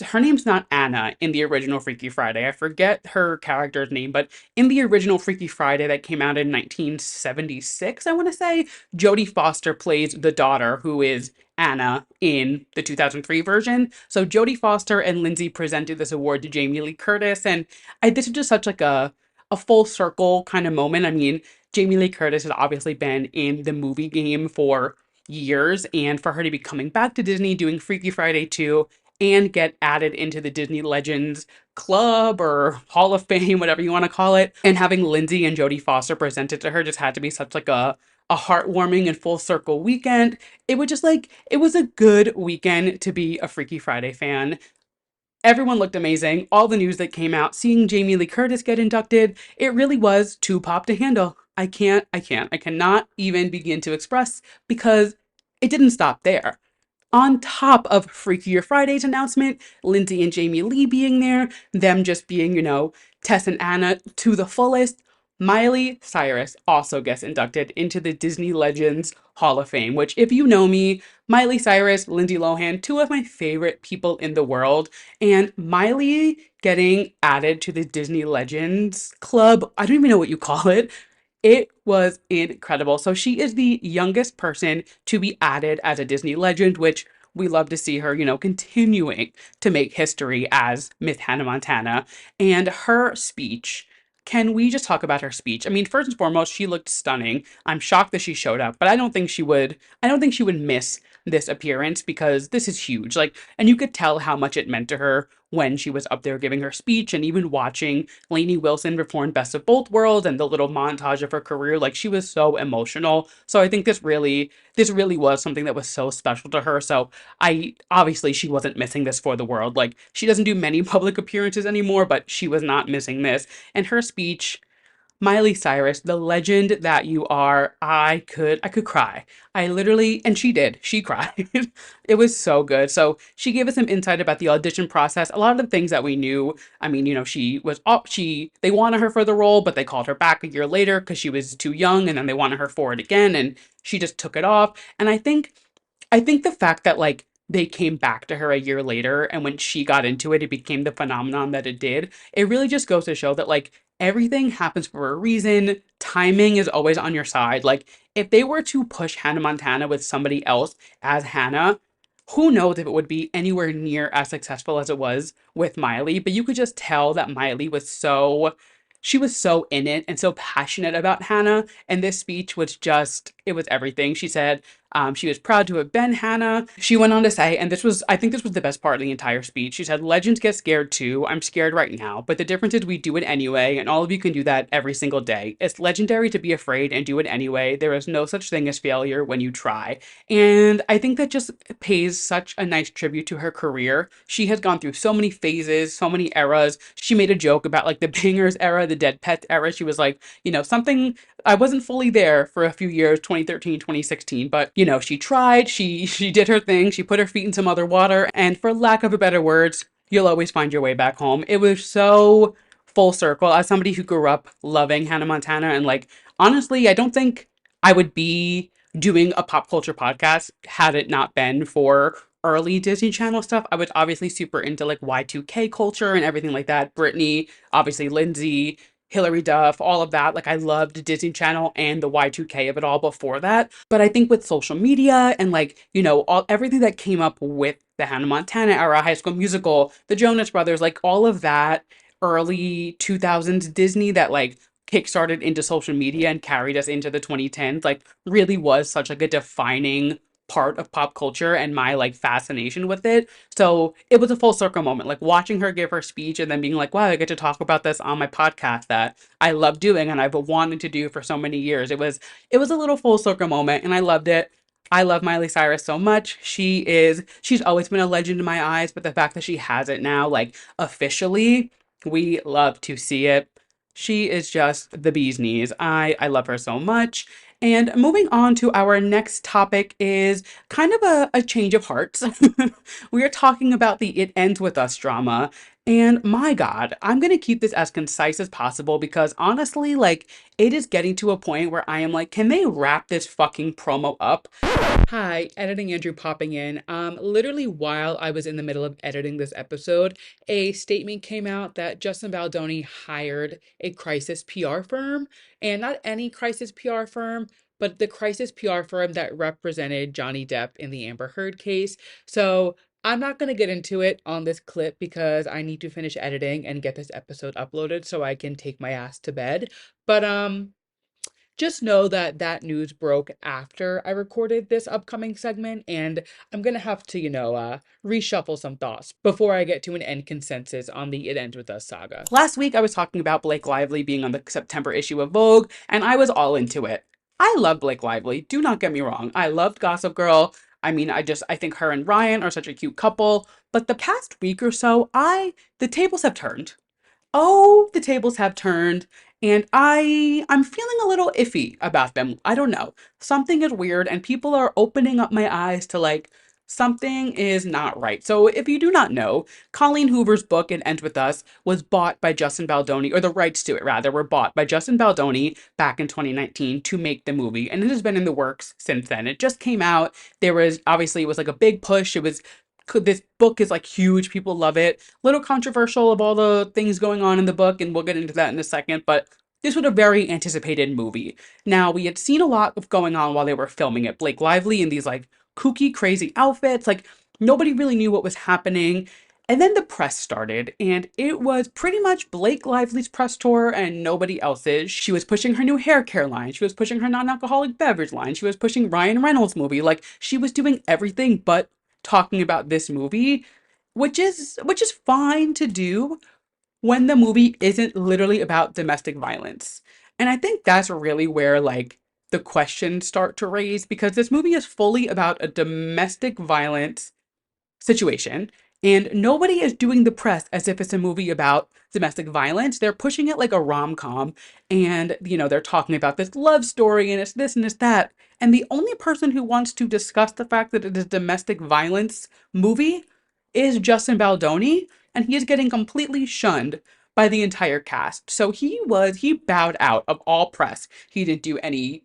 [SPEAKER 1] her name's not Anna in the original Freaky Friday. I forget her character's name, but in the original Freaky Friday that came out in 1976, I want to say, Jodie Foster plays the daughter who is Anna in the 2003 version. So Jodie Foster and Lindsay presented this award to Jamie Lee Curtis, and this is just such like a full circle kind of moment. I mean, Jamie Lee Curtis has obviously been in the movie game for years, and for her to be coming back to Disney doing Freaky Friday 2 and get added into the Disney Legends Club or Hall of Fame, whatever you want to call it. And having Lindsay and Jodie Foster presented to her just had to be such like a heartwarming and full circle weekend. It was just like it was a good weekend to be a Freaky Friday fan. Everyone looked amazing. All the news that came out, seeing Jamie Lee Curtis get inducted, it really was too pop to handle. I cannot even begin to express because it didn't stop there. On top of Freakier Friday's announcement, Lindsay and Jamie Lee being there, them just being, Tess and Anna to the fullest, Miley Cyrus also gets inducted into the Disney Legends Hall of Fame, which, if you know me, Miley Cyrus, Lindsay Lohan, two of my favorite people in the world, and Miley getting added to the Disney Legends Club, I don't even know what you call it. It was incredible. So she is the youngest person to be added as a Disney legend, which we love to see her, continuing to make history as Miss Hannah Montana. And her speech, can we just talk about her speech? I mean, first and foremost, she looked stunning. I'm shocked that she showed up, but I don't think she would miss this appearance because this is huge. Like, and you could tell how much it meant to her when she was up there giving her speech and even watching Lainey Wilson perform Best of Both Worlds and the little montage of her career. Like, she was so emotional. So I think this really was something that was so special to her. So I obviously she wasn't missing this for the world. Like, she doesn't do many public appearances anymore, but she was not missing this. And her speech, Miley Cyrus, the legend that you are, I could cry. I literally, and she did. She cried. It was so good. So she gave us some insight about the audition process. A lot of the things that we knew. I mean, she was up. They wanted her for the role, but they called her back a year later because she was too young, and then they wanted her for it again, and she just took it off. And I think the fact that like they came back to her a year later and when she got into it, it became the phenomenon that it did. It really just goes to show that like everything happens for a reason. Timing is always on your side. Like if they were to push Hannah Montana with somebody else as Hannah, who knows if it would be anywhere near as successful as it was with Miley, but you could just tell that Miley was she was so in it and so passionate about Hannah. And this speech was just, it was everything. She said, she was proud to have been Hannah. She went on to say, and I think this was the best part of the entire speech. She said, legends get scared too. I'm scared right now, but the difference is we do it anyway, and all of you can do that every single day. It's legendary to be afraid and do it anyway. There is no such thing as failure when you try. And I think that just pays such a nice tribute to her career. She has gone through so many phases, so many eras. She made a joke about like the Bangers era, the Dead Pets era. She was like, something I wasn't fully there for a few years, 2013, 2016, but she tried, she did her thing, she put her feet in some other water, and for lack of a better words, you'll always find your way back home. It was so full circle. As somebody who grew up loving Hannah Montana, and like honestly, I don't think I would be doing a pop culture podcast had it not been for early Disney Channel stuff. I was obviously super into like Y2K culture and everything like that. Britney, obviously Lindsay, Hilary Duff, all of that. Like I loved Disney Channel and the Y2K of it all before that. But I think with social media and like, everything that came up with the Hannah Montana era, High School Musical, the Jonas Brothers, like all of that early 2000s Disney that like kickstarted into social media and carried us into the 2010s, like really was such like a defining part of pop culture and my like fascination with it. So it was a full circle moment, like watching her give her speech and then being like, wow, I get to talk about this on my podcast that I love doing and I've wanted to do for so many years. It was a little full circle moment and I loved it. I love Miley Cyrus so much. She's always been a legend in my eyes, but the fact that she has it now, like officially, we love to see it. She is just the bee's knees. I love her so much. And moving on to our next topic is kind of a change of hearts. We are talking about the It Ends With Us drama. And my God, I'm going to keep this as concise as possible because honestly, like, it is getting to a point where I am like, can they wrap this fucking promo up? Hi, editing Andrew popping in. Literally while I was in the middle of editing this episode, a statement came out that Justin Baldoni hired a crisis PR firm, and not any crisis PR firm, but the crisis PR firm that represented Johnny Depp in the Amber Heard case. So I'm not going to get into it on this clip because I need to finish editing and get this episode uploaded so I can take my ass to bed. But Just know that that news broke after I recorded this upcoming segment, and I'm gonna have to, reshuffle some thoughts before I get to an end consensus on the It Ends With Us saga. Last week, I was talking about Blake Lively being on the September issue of Vogue, and I was all into it. I love Blake Lively, do not get me wrong. I loved Gossip Girl. I mean, I think her and Ryan are such a cute couple, but the past week or so, the tables have turned. Oh, the tables have turned, and I'm feeling a little iffy about them. I don't know. Something is weird, and people are opening up my eyes to like something is not right. So if you do not know, Colleen Hoover's book It Ends With Us was bought by Justin Baldoni, or the rights to it rather were bought by Justin Baldoni back in 2019 to make the movie, and it has been in the works since then. It just came out. There was obviously it was like a big push. This book is like huge. People love it. Little controversial of all the things going on in the book, and we'll get into that in a second, but this was a very anticipated movie. Now, we had seen a lot of going on while they were filming it. Blake Lively in these like kooky, crazy outfits. Like nobody really knew what was happening. And then the press started, and it was pretty much Blake Lively's press tour and nobody else's. She was pushing her new hair care line. She was pushing her non-alcoholic beverage line. She was pushing Ryan Reynolds' movie. Like she was doing everything but talking about this movie, which is fine to do when the movie isn't literally about domestic violence. And I think that's really where like the questions start to raise, because this movie is fully about a domestic violence situation. And nobody is doing the press as if it's a movie about domestic violence. They're pushing it like a rom-com. And, they're talking about this love story and it's this and it's that. And the only person who wants to discuss the fact that it is a domestic violence movie is Justin Baldoni. And he is getting completely shunned by the entire cast. So he bowed out of all press. He didn't do any,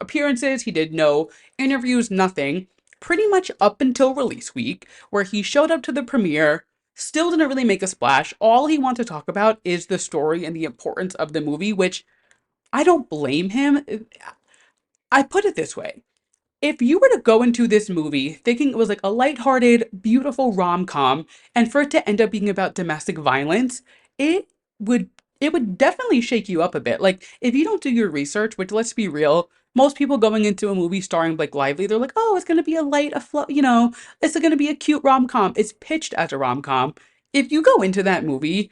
[SPEAKER 1] appearances. He did no interviews, nothing, pretty much up until release week, where he showed up to the premiere, still didn't really make a splash. All he wanted to talk about is the story and the importance of the movie, which I don't blame him. I put it this way. If you were to go into this movie thinking it was like a lighthearted, beautiful rom-com, and for it to end up being about domestic violence, it would it would definitely shake you up a bit. Like if you don't do your research, which let's be real, most people going into a movie starring Blake Lively, they're like, oh, it's gonna be a light, it's gonna be a cute rom-com. It's pitched as a rom-com. If you go into that movie,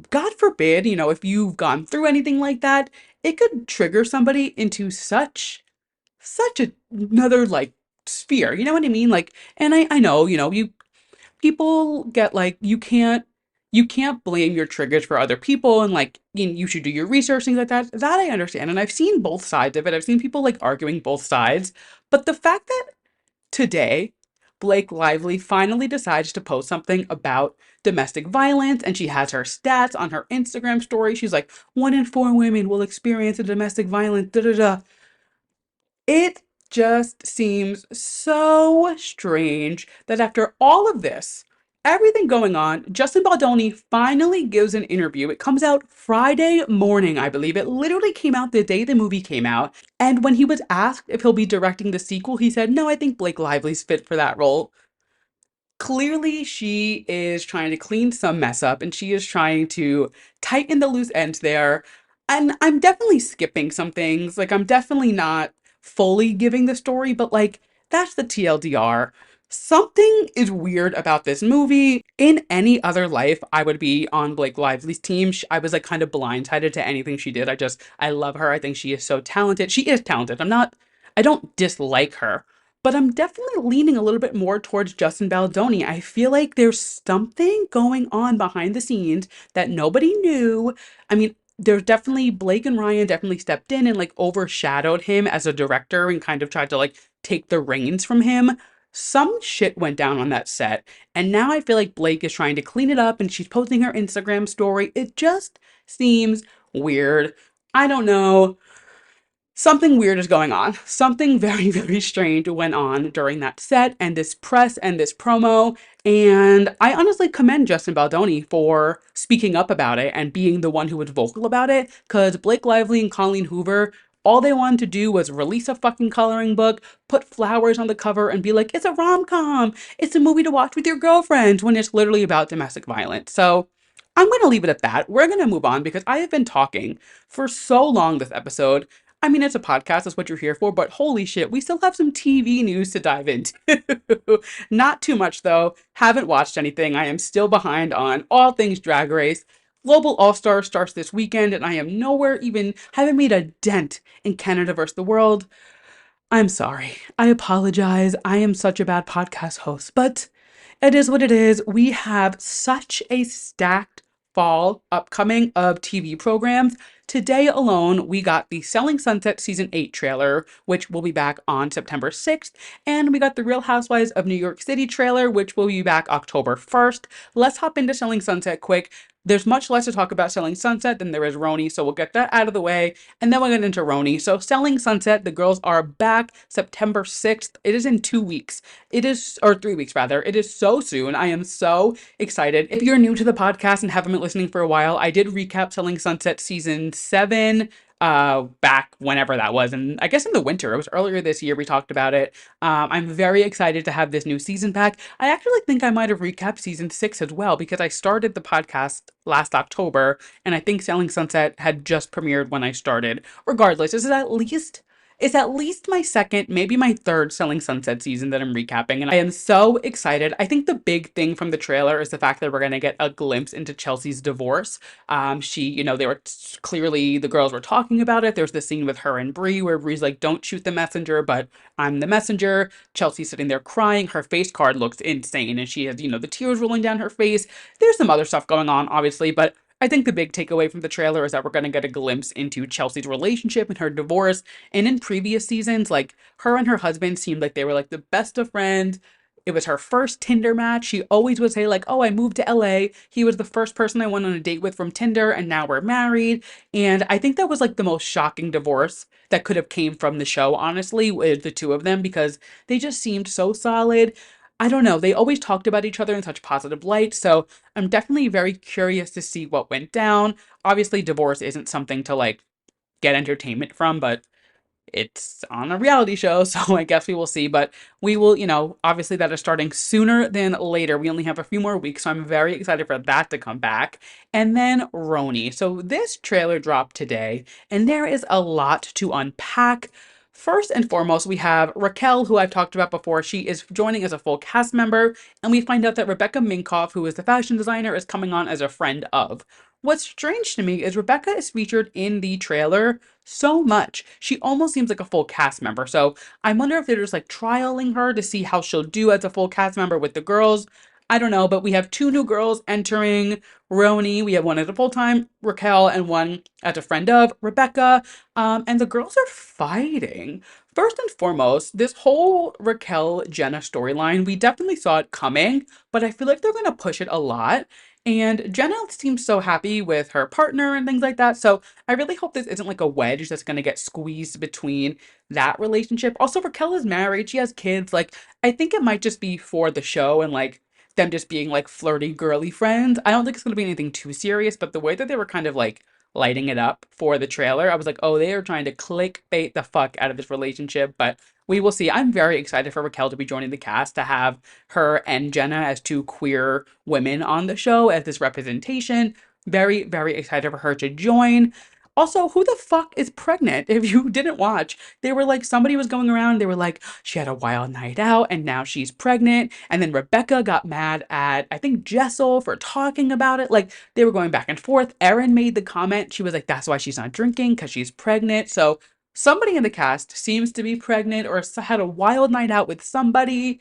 [SPEAKER 1] God forbid, if you've gone through anything like that, it could trigger somebody into another like sphere. You know what I mean? Like, and I know, you people get like you can't blame your triggers for other people, and like you should do your research, things like that. That I understand. And I've seen both sides of it. I've seen people like arguing both sides. But the fact that today Blake Lively finally decides to post something about domestic violence, and she has her stats on her Instagram story. She's like, 1 in 4 women will experience a domestic violence, da da da. It just seems so strange that after all of this, everything going on, Justin Baldoni finally gives an interview. It comes out Friday morning, I believe. It literally came out the day the movie came out. And when he was asked if he'll be directing the sequel, he said, no, I think Blake Lively's fit for that role. Clearly, she is trying to clean some mess up, and she is trying to tighten the loose ends there. And I'm definitely skipping some things. Like, I'm definitely not fully giving the story, but like, that's the TLDR. Something is weird about this movie. In any other life, I would be on Blake Lively's team. I was like kind of blindsided to anything she did. I love her. I think she is so talented. She is talented. I don't dislike her, but I'm definitely leaning a little bit more towards Justin Baldoni. I feel like there's something going on behind the scenes that nobody knew. I mean, there's definitely Blake and Ryan definitely stepped in and like overshadowed him as a director and kind of tried to like take the reins from him. Some shit went down on that set, and now I feel like Blake is trying to clean it up and she's posting her Instagram story. It just seems weird. I don't know. Something weird is going on. Something very, very strange went on during that set and this press and this promo. And I honestly commend Justin Baldoni for speaking up about it and being the one who was vocal about it. Because Blake Lively and Colleen Hoover, all they wanted to do was release a fucking coloring book, put flowers on the cover, and be like, it's a rom-com. It's a movie to watch with your girlfriends, when it's literally about domestic violence. So I'm going to leave it at that. We're going to move on because I have been talking for so long this episode. I mean, it's a podcast, that's what you're here for, but holy shit, we still have some TV news to dive into. Not too much, though. Haven't watched anything. I am still behind on all things Drag Race. Global All Star starts this weekend, and I am nowhere even, haven't made a dent in Canada versus the world. I'm sorry. I apologize. I am such a bad podcast host, but it is what it is. We have such a stacked fall upcoming of TV programs. Today alone, we got the Selling Sunset Season 8 trailer, which will be back on September 6th, and we got the Real Housewives of New York City trailer, which will be back October 1st. Let's hop into Selling Sunset quick. There's much less to talk about Selling Sunset than there is RHONY, so we'll get that out of the way, and then we'll get into RHONY. So Selling Sunset, the girls are back September 6th. It is in 2 weeks. It is, or 3 weeks rather. It is so soon. I am so excited. If you're new to the podcast and haven't been listening for a while, I did recap Selling Sunset season 7 back whenever that was, and I guess in the winter. It was earlier this year we talked about it. I'm very excited to have this new season back. I actually think I might have recapped season 6 as well, because I started the podcast last October, and I think Selling Sunset had just premiered when I started. Regardless, it's at least my second, maybe my third Selling Sunset season that I'm recapping, and I am so excited. I think the big thing from the trailer is the fact that we're gonna get a glimpse into Chelsea's divorce. They were clearly, the girls were talking about it. There's this scene with her and Bree where Bree's like, "Don't shoot the messenger, but I'm the messenger." Chelsea's sitting there crying. Her face card looks insane, and she has, the tears rolling down her face. There's some other stuff going on, obviously, but I think the big takeaway from the trailer is that we're going to get a glimpse into Chelsea's relationship and her divorce. And in previous seasons, like, her and her husband seemed like they were like the best of friends. It was her first Tinder match. She always would say like, "Oh, I moved to LA. He was the first person I went on a date with from Tinder, and now we're married." And I think that was like the most shocking divorce that could have came from the show, honestly, with the two of them, because they just seemed so solid. I don't know. They always talked about each other in such positive light. So I'm definitely very curious to see what went down. Obviously, divorce isn't something to like get entertainment from, but it's on a reality show, so I guess we will see. But we will, obviously that is starting sooner than later. We only have a few more weeks, so I'm very excited for that to come back. And then RHONY. So this trailer dropped today, and there is a lot to unpack. First and foremost, we have Raquel, who I've talked about before. She is joining as a full cast member, and we find out that Rebecca Minkoff, who is the fashion designer, is coming on as a friend of. What's strange to me is Rebecca is featured in the trailer so much. She almost seems like a full cast member. So I wonder if they're just like trialing her to see how she'll do as a full cast member with the girls. I don't know, but we have two new girls entering RHONY. We have one as a full-time, Raquel, and one as a friend of, Rebecca. And the girls are fighting. First and foremost, this whole Raquel Jenna storyline, we definitely saw it coming, but I feel like they're going to push it a lot. And Jenna seems so happy with her partner and things like that. So I really hope this isn't like a wedge that's going to get squeezed between that relationship. Also, Raquel is married. She has kids. Like, I think it might just be for the show and like them just being like flirty, girly friends. I don't think it's going to be anything too serious, but the way that they were kind of like lighting it up for the trailer, I was like, oh, they are trying to clickbait the fuck out of this relationship. But we will see. I'm very excited for Raquel to be joining the cast, to have her and Jenna as two queer women on the show as this representation. Very, very excited for her to join. Also, who the fuck is pregnant? If you didn't watch, they were like, somebody was going around, they were like, she had a wild night out and now she's pregnant. And then Rebecca got mad at, I think, Jessel for talking about it. Like, they were going back and forth. Erin made the comment. She was like, that's why she's not drinking, because she's pregnant. So somebody in the cast seems to be pregnant or had a wild night out with somebody.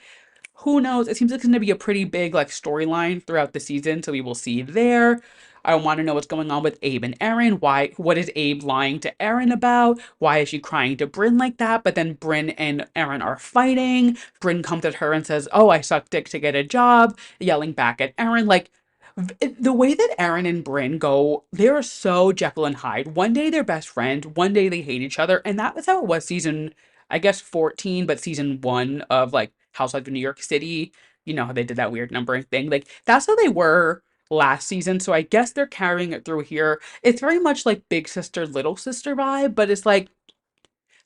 [SPEAKER 1] Who knows? It seems like it's going to be a pretty big like storyline throughout the season, so we will see there. I want to know what's going on with Abe and Erin. What is Abe lying to Erin about? Why is she crying to Bryn like that? But then Bryn and Erin are fighting. Bryn comes at her and says, "Oh, I suck dick to get a job," yelling back at Erin. Like, the way that Erin and Bryn go, they're so Jekyll and Hyde. One day they're best friends, one day they hate each other, and that was how it was season, I guess, 14, but season 1 of like Housewives of New York City. You know how they did that weird numbering thing? Like, that's how they were last season, so I guess they're carrying it through here. It's very much like big sister, little sister vibe, but it's like,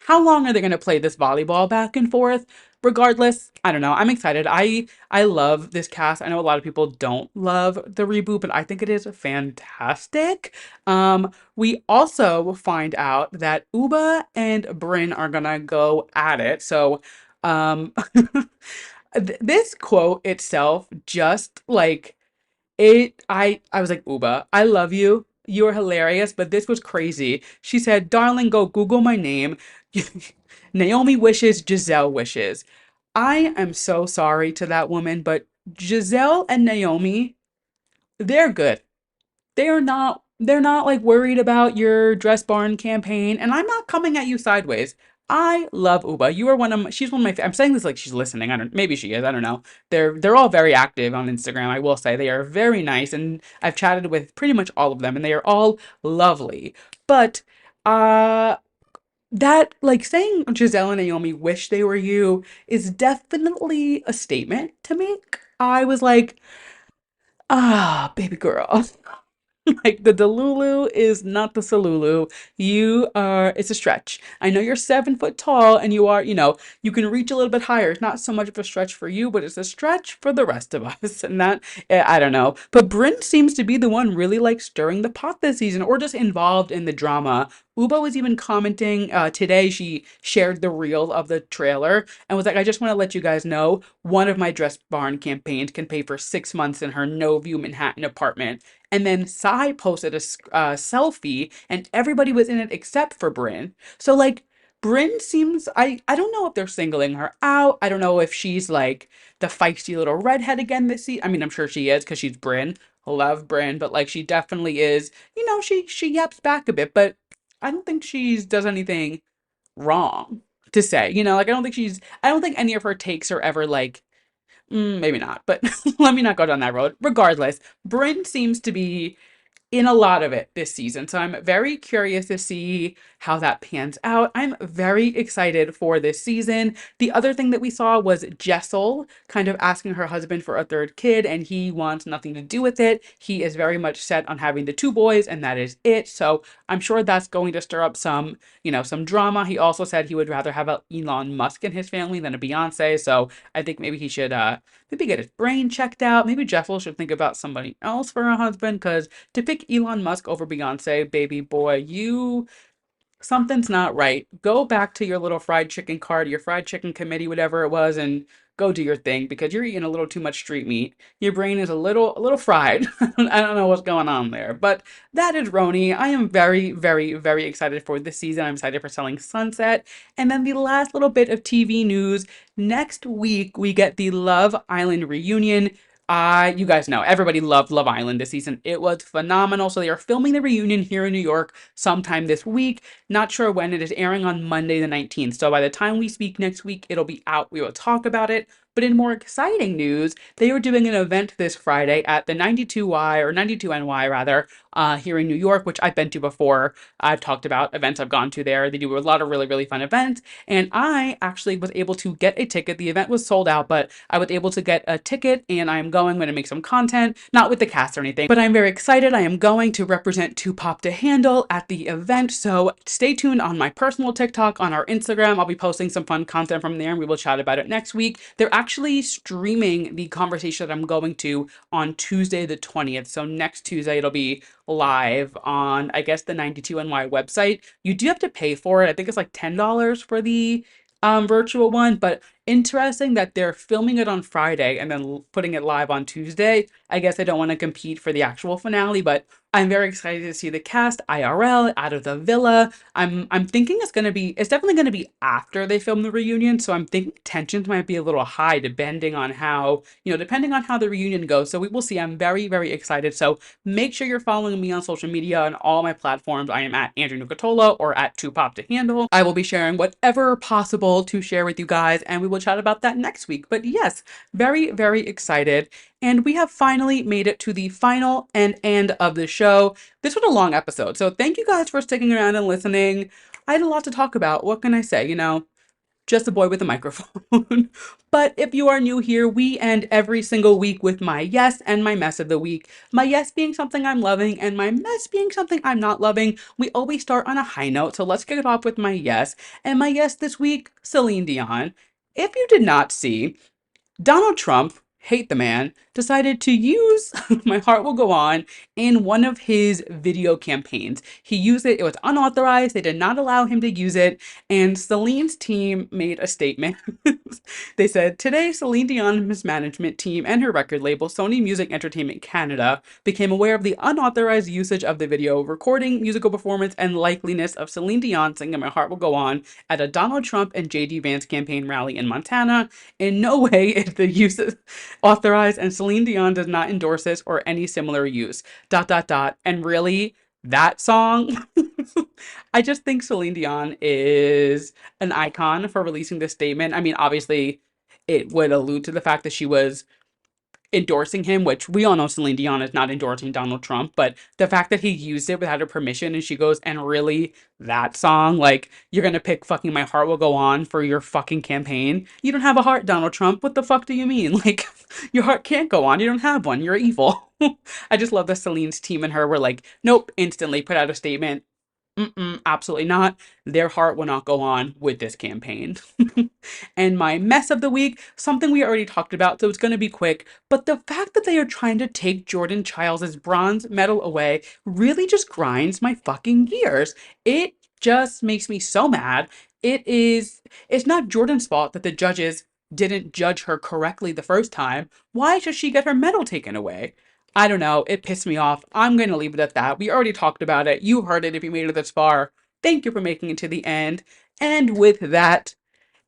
[SPEAKER 1] how long are they going to play this volleyball back and forth? regardless, I don't know. I'm excited. I love this cast. I know a lot of people don't love the reboot, but I think it is fantastic. We also find out that Uba and Bryn are gonna go at it. So, um, this quote itself just like I was like, Uba, I love you. You're hilarious, but this was crazy. She said, darling, go Google my name. Naomi wishes, Giselle wishes. I am so sorry to that woman, but Giselle and Naomi, they're good. They're not like worried about your dress barn campaign, and I'm not coming at you sideways. I love Uba. You are she's one of my I'm saying this like she's listening. I don't maybe she is. I don't know. They're all very active on Instagram. I will say they are very nice, and I've chatted with pretty much all of them, and they are all lovely. But uh that like saying Giselle and Naomi wish they were you is definitely a statement to make. I was like, ah, baby girl. Like the Delulu is not the Salulu. It's a stretch. I know you're 7 foot tall and you are, you can reach a little bit higher. It's not so much of a stretch for you, but it's a stretch for the rest of us. And that, I don't know. But Bryn seems to be the one really like stirring the pot this season or just involved in the drama. Uba was even commenting today. She shared the reel of the trailer and was like, I just want to let you guys know one of my dress barn campaigns can pay for 6 months in her no view Manhattan apartment. And then Sai posted a selfie, and everybody was in it except for Bryn. So like, Bryn seems I don't know if they're singling her out. I don't know if she's like the feisty little redhead again this season. I mean, I'm sure she is because she's Bryn. Love Bryn, but like she definitely is. She yaps back a bit, but I don't think she's does anything wrong to say. Like I don't think any of her takes are ever like maybe not, but let me not go down that road. Regardless, Bryn seems to be in a lot of it this season. So I'm very curious to see how that pans out. I'm very excited for this season. The other thing that we saw was Jessel kind of asking her husband for a third kid, and he wants nothing to do with it. He is very much set on having the two boys, and that is it. So I'm sure that's going to stir up some drama. He also said he would rather have a Elon Musk in his family than a Beyonce. So I think maybe he should maybe get his brain checked out. Maybe Jessel should think about somebody else for a husband because to pick Elon Musk over Beyonce, baby boy, something's not right. Go back to your little fried chicken cart, your fried chicken committee, whatever it was, and go do your thing because you're eating a little too much street meat. Your brain is a little fried. I don't know what's going on there. But that is RHONY. I am very, very, very excited for this season. I'm excited for Selling Sunset. And then the last little bit of TV news. Next week, we get the Love Island reunion. You guys know everybody loved Love Island this season. It was phenomenal. So they are filming the reunion here in New York sometime this week. Not sure when. It is airing on Monday the 19th. So by the time we speak next week, it'll be out. We will talk about it. But in more exciting news, they are doing an event this Friday at the 92Y or 92NY rather, here in New York, which I've been to before. I've talked about events I've gone to there. They do a lot of really, really fun events. And I actually was able to get a ticket. The event was sold out, but I was able to get a ticket and I'm going to make some content, not with the cast or anything, but I'm very excited. I am going to represent Too Pop to Handle at the event. So stay tuned on my personal TikTok, on our Instagram. I'll be posting some fun content from there and we will chat about it next week. They're actually streaming the conversation that I'm going to on Tuesday the 20th. So next Tuesday, it'll be live on, I guess, the 92NY website. You do have to pay for it. I think it's like $10 for the virtual one, but interesting that they're filming it on Friday and then putting it live on Tuesday. I guess I don't want to compete for the actual finale, but I'm very excited to see the cast IRL out of the villa. I'm thinking it's definitely gonna be after they film the reunion, so I'm thinking tensions might be a little high depending on how the reunion goes. So we will see. I'm very, very excited. So make sure you're following me on social media on all my platforms. I am at Andrew Nucatola or at 2pop to handle. I will be sharing whatever possible to share with you guys, and we will chat about that next week. But yes, very, very excited. And we have finally made it to the final end of the show. This was a long episode, so thank you guys for sticking around and listening. I had a lot to talk about. What can I say? Just a boy with a microphone. But if you are new here, we end every single week with my yes and my mess of the week. My yes being something I'm loving and my mess being something I'm not loving. We always start on a high note, so let's kick it off with my yes. And my yes this week, Celine Dion. If you did not see, Donald Trump, hate the man, decided to use My Heart Will Go On in one of his video campaigns. He used it, it was unauthorized, they did not allow him to use it, and Celine's team made a statement. They said, today, Celine Dion's management team and her record label, Sony Music Entertainment Canada, became aware of the unauthorized usage of the video, recording, musical performance, and likeliness of Celine Dion singing My Heart Will Go On at a Donald Trump and J.D. Vance campaign rally in Montana. In no way is the use authorized, and Celine Dion does not endorse this or any similar use. ... And really, that song, I just think Celine Dion is an icon for releasing this statement. I mean, obviously, it would allude to the fact that she was endorsing him, which we all know Celine Dion is not endorsing Donald Trump, but the fact that he used it without her permission and she goes, and really, that song, like, you're gonna pick fucking My Heart Will Go On for your fucking campaign? You don't have a heart, Donald Trump. What the fuck do you mean? Like, your heart can't go on. You don't have one. You're evil. I just love that Celine's team and her were like, nope, instantly put out a statement. Absolutely not. Their heart will not go on with this campaign. And my mess of the week, something we already talked about, so it's going to be quick, but the fact that they are trying to take Jordan Childs' bronze medal away really just grinds my fucking gears. It just makes me so mad. It's not Jordan's fault that the judges didn't judge her correctly the first time. Why should she get her medal taken away? I don't know. It pissed me off. I'm going to leave it at that. We already talked about it. You heard it if you made it this far. Thank you for making it to the end. And with that,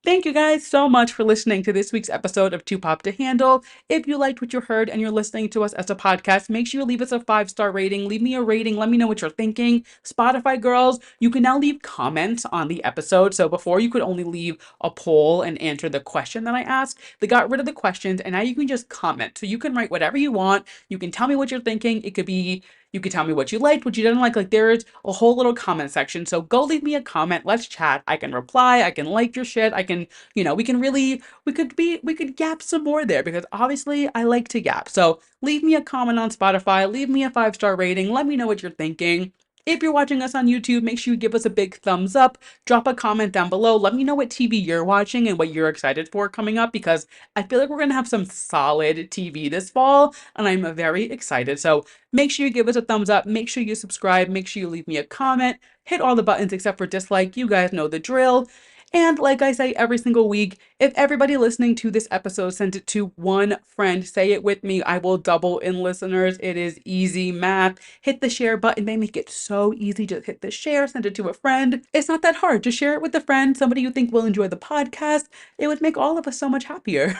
[SPEAKER 1] thank you guys so much for listening to this week's episode of Too Pop to Handle. If you liked what you heard and you're listening to us as a podcast, make sure you leave us a 5-star rating. Leave me a rating. Let me know what you're thinking. Spotify girls, you can now leave comments on the episode. So before you could only leave a poll and answer the question that I asked, they got rid of the questions and now you can just comment. So you can write whatever you want. You can tell me what you're thinking. It could be you could tell me what you liked, what you didn't like. Like there's a whole little comment section. So go leave me a comment. Let's chat. I can reply. I can like your shit. I can, we could yap some more there because obviously I like to yap. So leave me a comment on Spotify. Leave me a 5-star rating. Let me know what you're thinking. If you're watching us on YouTube, make sure you give us a big thumbs up. Drop a comment down below. Let me know what TV you're watching and what you're excited for coming up because I feel like we're going to have some solid TV this fall and I'm very excited. So make sure you give us a thumbs up. Make sure you subscribe. Make sure you leave me a comment. Hit all the buttons except for dislike. You guys know the drill. And like I say every single week, if everybody listening to this episode sent it to one friend, say it with me, I will double in listeners. It is easy math. Hit the share button. They make it so easy. Just hit the share, send it to a friend. It's not that hard. Just share it with a friend, somebody you think will enjoy the podcast. It would make all of us so much happier.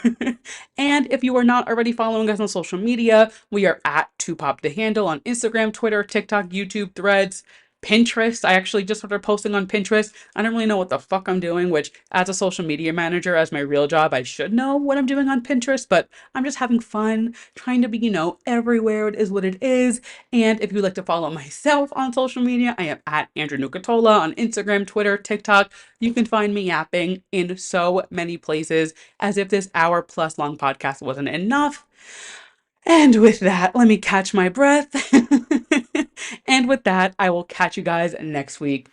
[SPEAKER 1] And if you are not already following us on social media, we are at 2pop the handle on Instagram, Twitter, TikTok, YouTube, Threads, Pinterest. I actually just started posting on Pinterest. I don't really know what the fuck I'm doing, which as a social media manager, as my real job, I should know what I'm doing on Pinterest, but I'm just having fun trying to be, everywhere. It is what it is. And if you'd like to follow myself on social media, I am at Andrew Nucatola on Instagram, Twitter, TikTok. You can find me yapping in so many places as if this hour-plus long podcast wasn't enough. And with that, let me catch my breath. And with that, I will catch you guys next week.